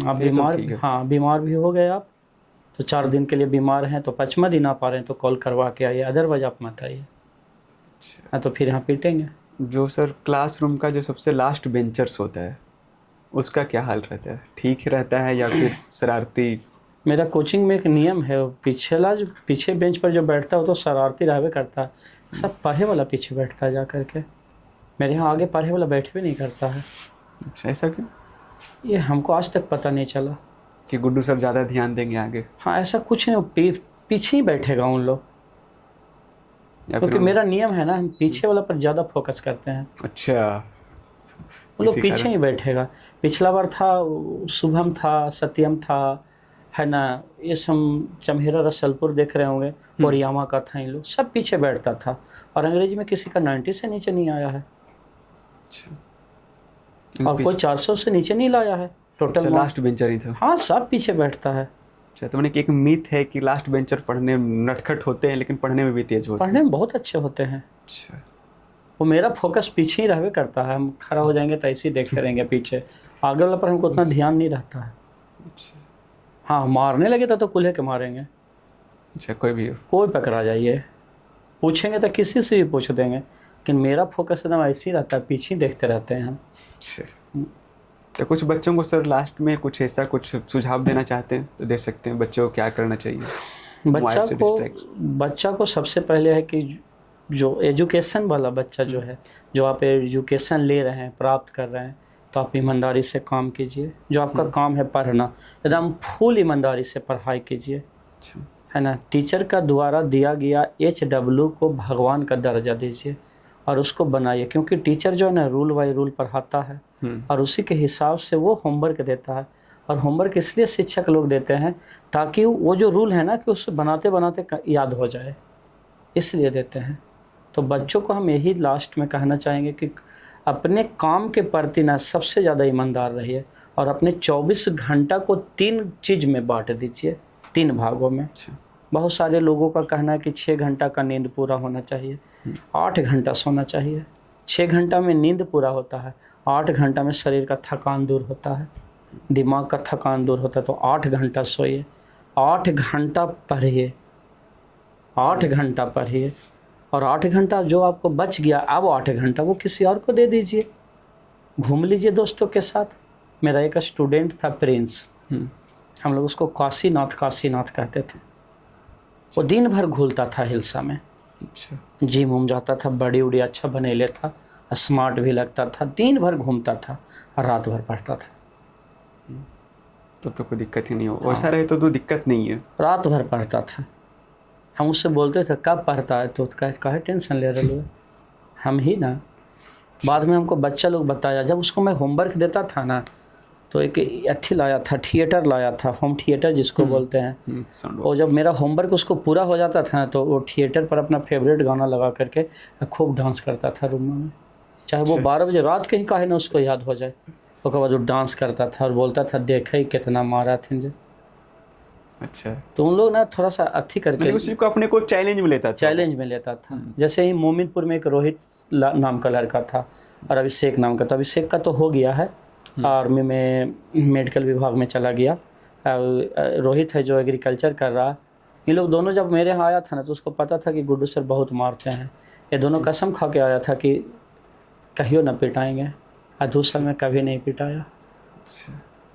आप बीमार, हाँ बीमार भी हो गए आप, तो 4 दिन के लिए बीमार हैं, तो 5वां दिन आ पा रहे हैं तो कॉल करवा के आइए, अदरवाइज आप मत आइए। हाँ, तो फिर यहाँ पीटेंगे। जो सर क्लासरूम का जो सबसे लास्ट बेंचर्स होता है उसका क्या हाल रहता है? ठीक रहता है या फिर शरारती? मेरा कोचिंग में एक नियम है, पीछे बेंच पर जो बैठता है वो तो शरारती रहवे करता है, सब पढ़े वाला पीछे बैठता है जा करके। मेरे यहाँ आगे पढ़े वाला बैठ भी नहीं करता है। अच्छा, ऐसा क्यों? ये हमको आज तक पता नहीं चला कि गुड्डू सर ज़्यादा ध्यान देंगे आगे। हाँ, ऐसा कुछ नहीं, पीछे ही बैठेगा उन लोग, क्योंकि मेरा नियम है ना, हम पीछे वाला पर ज़्यादा फोकस करते हैं। अच्छा, वो लोग पीछे ही बैठेगा। पिछला बार था, शुभम था, सत्यम था, है ना, ये सब चमहेरा रसलपुर देख रहे होंगे, और यामा का था, इन लोग सब पीछे बैठता था, और अंग्रेजी में किसी का 90 से नीचे नहीं आया है। अच्छा। और कोई 400 से नीचे नहीं लाया है टोटल। लास्ट बेंचर ही था। हाँ, सब पीछे बैठता है। अच्छा, तो मैंने एक मिथ है कि लास्ट बेंचर पढ़ने में नटखट होते हैं लेकिन पढ़ने में भी तेज होते हैं। पढ़ने में बहुत अच्छे होते हैं। अच्छा, वो मेरा फोकस पीछे ही रहवे करता है, हम खड़ा हो जाएंगे तो ऐसे ही देखते रहेंगे पीछे, आगे वाला पर हमको उतना ध्यान नहीं रहता है। हाँ, मारने लगे तो कुल्हे के मारेंगे। अच्छा, कोई भी हो, कोई पकड़ा जाइए, पूछेंगे तो किसी से भी पूछ देंगे, लेकिन मेरा फोकस एकदम ऐसे ही रहता है, पीछे ही देखते रहते हैं हम। अच्छा, तो कुछ बच्चों को सर लास्ट में कुछ ऐसा कुछ सुझाव देना चाहते हैं तो दे सकते हैं, बच्चों को क्या करना चाहिए? बच्चा को सबसे पहले है कि जो एजुकेशन वाला बच्चा जो है, जो आप एजुकेशन ले रहे हैं, प्राप्त कर रहे हैं, तो आप ईमानदारी से काम कीजिए। जो आपका काम है पढ़ना, एकदम फुल ईमानदारी से पढ़ाई कीजिए, है ना। टीचर का द्वारा दिया गया HW को भगवान का दर्जा दीजिए और उसको बनाइए, क्योंकि टीचर जो है ना रूल बाई रूल पढ़ाता है और उसी के हिसाब से वो होमवर्क देता है। और होमवर्क इसलिए शिक्षक लोग देते हैं ताकि वो जो रूल है ना कि उससे बनाते बनाते याद हो जाए, इसलिए देते हैं। तो बच्चों को हम यही लास्ट में कहना चाहेंगे कि अपने काम के प्रति ना सबसे ज़्यादा ईमानदार रहिए, और अपने 24 घंटा को 3 चीज़ में बांट दीजिए, 3 भागों में। बहुत सारे लोगों का कहना है कि 6 घंटा का नींद पूरा होना चाहिए, 8 घंटा सोना चाहिए। 6 घंटा में नींद पूरा होता है, 8 घंटा में शरीर का थकान दूर होता है, दिमाग का थकान दूर होता है। तो 8 घंटा सोइए, 8 घंटा पढ़िए, 8 घंटा पढ़िए, और 8 घंटा जो आपको बच गया, अब 8 घंटा वो किसी और को दे दीजिए। घूम लीजिए दोस्तों के साथ। मेरा एक स्टूडेंट था प्रिंस, हम लोग उसको काशीनाथ कहते थे। वो दिन भर घूमता था हिल्सा में, जिम उम जाता था, बड़ी उड़ी अच्छा बने लेता था, स्मार्ट भी लगता था, दिन भर घूमता था और रात भर पढ़ता था। तो कोई दिक्कत ही नहीं हो। वैसा रहे तो दिक्कत नहीं है। रात भर पढ़ता था। हम उससे बोलते थे कब पढ़ता है, तो काहे टेंशन ले रहे हो, हम ही ना। बाद में हमको बच्चा लोग बताया, जब उसको मैं होमवर्क देता था ना, तो एक अथी लाया था, थिएटर लाया था, होम थिएटर जिसको बोलते हैं। और जब मेरा होमवर्क उसको पूरा हो जाता था तो वो थिएटर पर अपना फेवरेट गाना लगा करके खूब डांस करता था रूम में, चाहे वो 12 बजे रात के ही काहे ना उसको याद हो जाए। उसके बाद वो डांस करता था और बोलता था देखा ही कितना मारा थे मुझे। अच्छा, तो उन लोग ना थोड़ा सा अथी करके उसी को अपने को चैलेंज में लेता था। चैलेंज में लेता था। जैसे ही मोमिनपुर में एक रोहित नाम का लड़का था और अभिषेक नाम का, तो अभिषेक का तो हो गया है, आर्मी में मेडिकल विभाग में चला गया। रोहित है जो एग्रीकल्चर कर रहा। ये लोग दोनों जब मेरे यहाँ आया था ना, तो उसको पता था कि गुड्डू सर बहुत मारते हैं। ये दोनों कसम खा के आया था कि कहियो ना पिटाएंगे, और दूसरा में कभी नहीं पिटाया।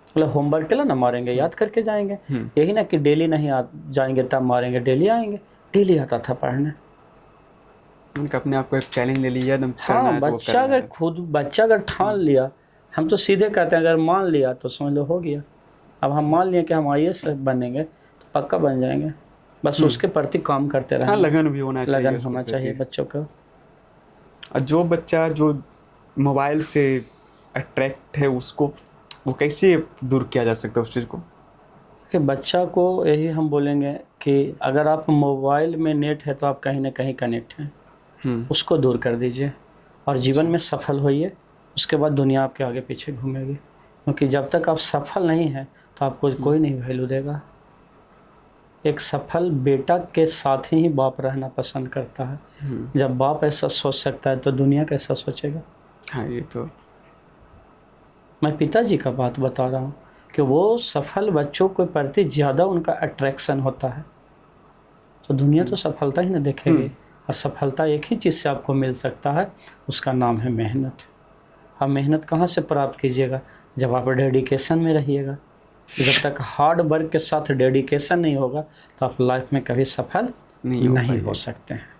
मतलब होमवर्क के लिए ना मारेंगे, याद करके जाएंगे। यही ना कि डेली नहीं जाएंगे तब मारेंगे, डेली आएंगे। डेली आता था पढ़ने। अपने आप को एक चैलेंज ले लिया एकदम। हाँ, बच्चा अगर ठान लिया, हम तो सीधे कहते हैं अगर मान लिया तो समझ लो हो गया। अब हम मान लिए कि हम IAS बनेंगे तो पक्का बन जाएंगे, बस उसके प्रति काम करते रहें। हाँ, लगन भी होना चाहिए, लगन होना चाहिए बच्चों का। और जो बच्चा जो मोबाइल से अट्रैक्ट है, उसको वो कैसे दूर किया जा सकता है उस चीज़ को? कि बच्चा को यही हम बोलेंगे कि अगर आप मोबाइल में नेट है तो आप कहीं ना कहीं कनेक्ट हैं, उसको दूर कर दीजिए और जीवन में सफल होइए। उसके बाद दुनिया आपके आगे पीछे घूमेगी, क्योंकि जब तक आप सफल नहीं हैं तो आपको कोई नहीं वैल्यू देगा। एक सफल बेटा के साथ ही बाप रहना पसंद करता है। जब बाप ऐसा सोच सकता है तो दुनिया कैसा सोचेगा? हाँ, ये तो मैं पिताजी का बात बता रहा हूँ कि वो सफल बच्चों के प्रति ज़्यादा उनका अट्रैक्शन होता है। तो दुनिया तो सफलता ही ना देखेगी, और सफलता एक ही चीज़ से आपको मिल सकता है, उसका नाम है मेहनत। आप मेहनत कहाँ से प्राप्त कीजिएगा? जब आप डेडिकेशन में रहिएगा। जब तक हार्ड वर्क के साथ डेडिकेशन नहीं होगा तो आप लाइफ में कभी सफल नहीं हो सकते हैं।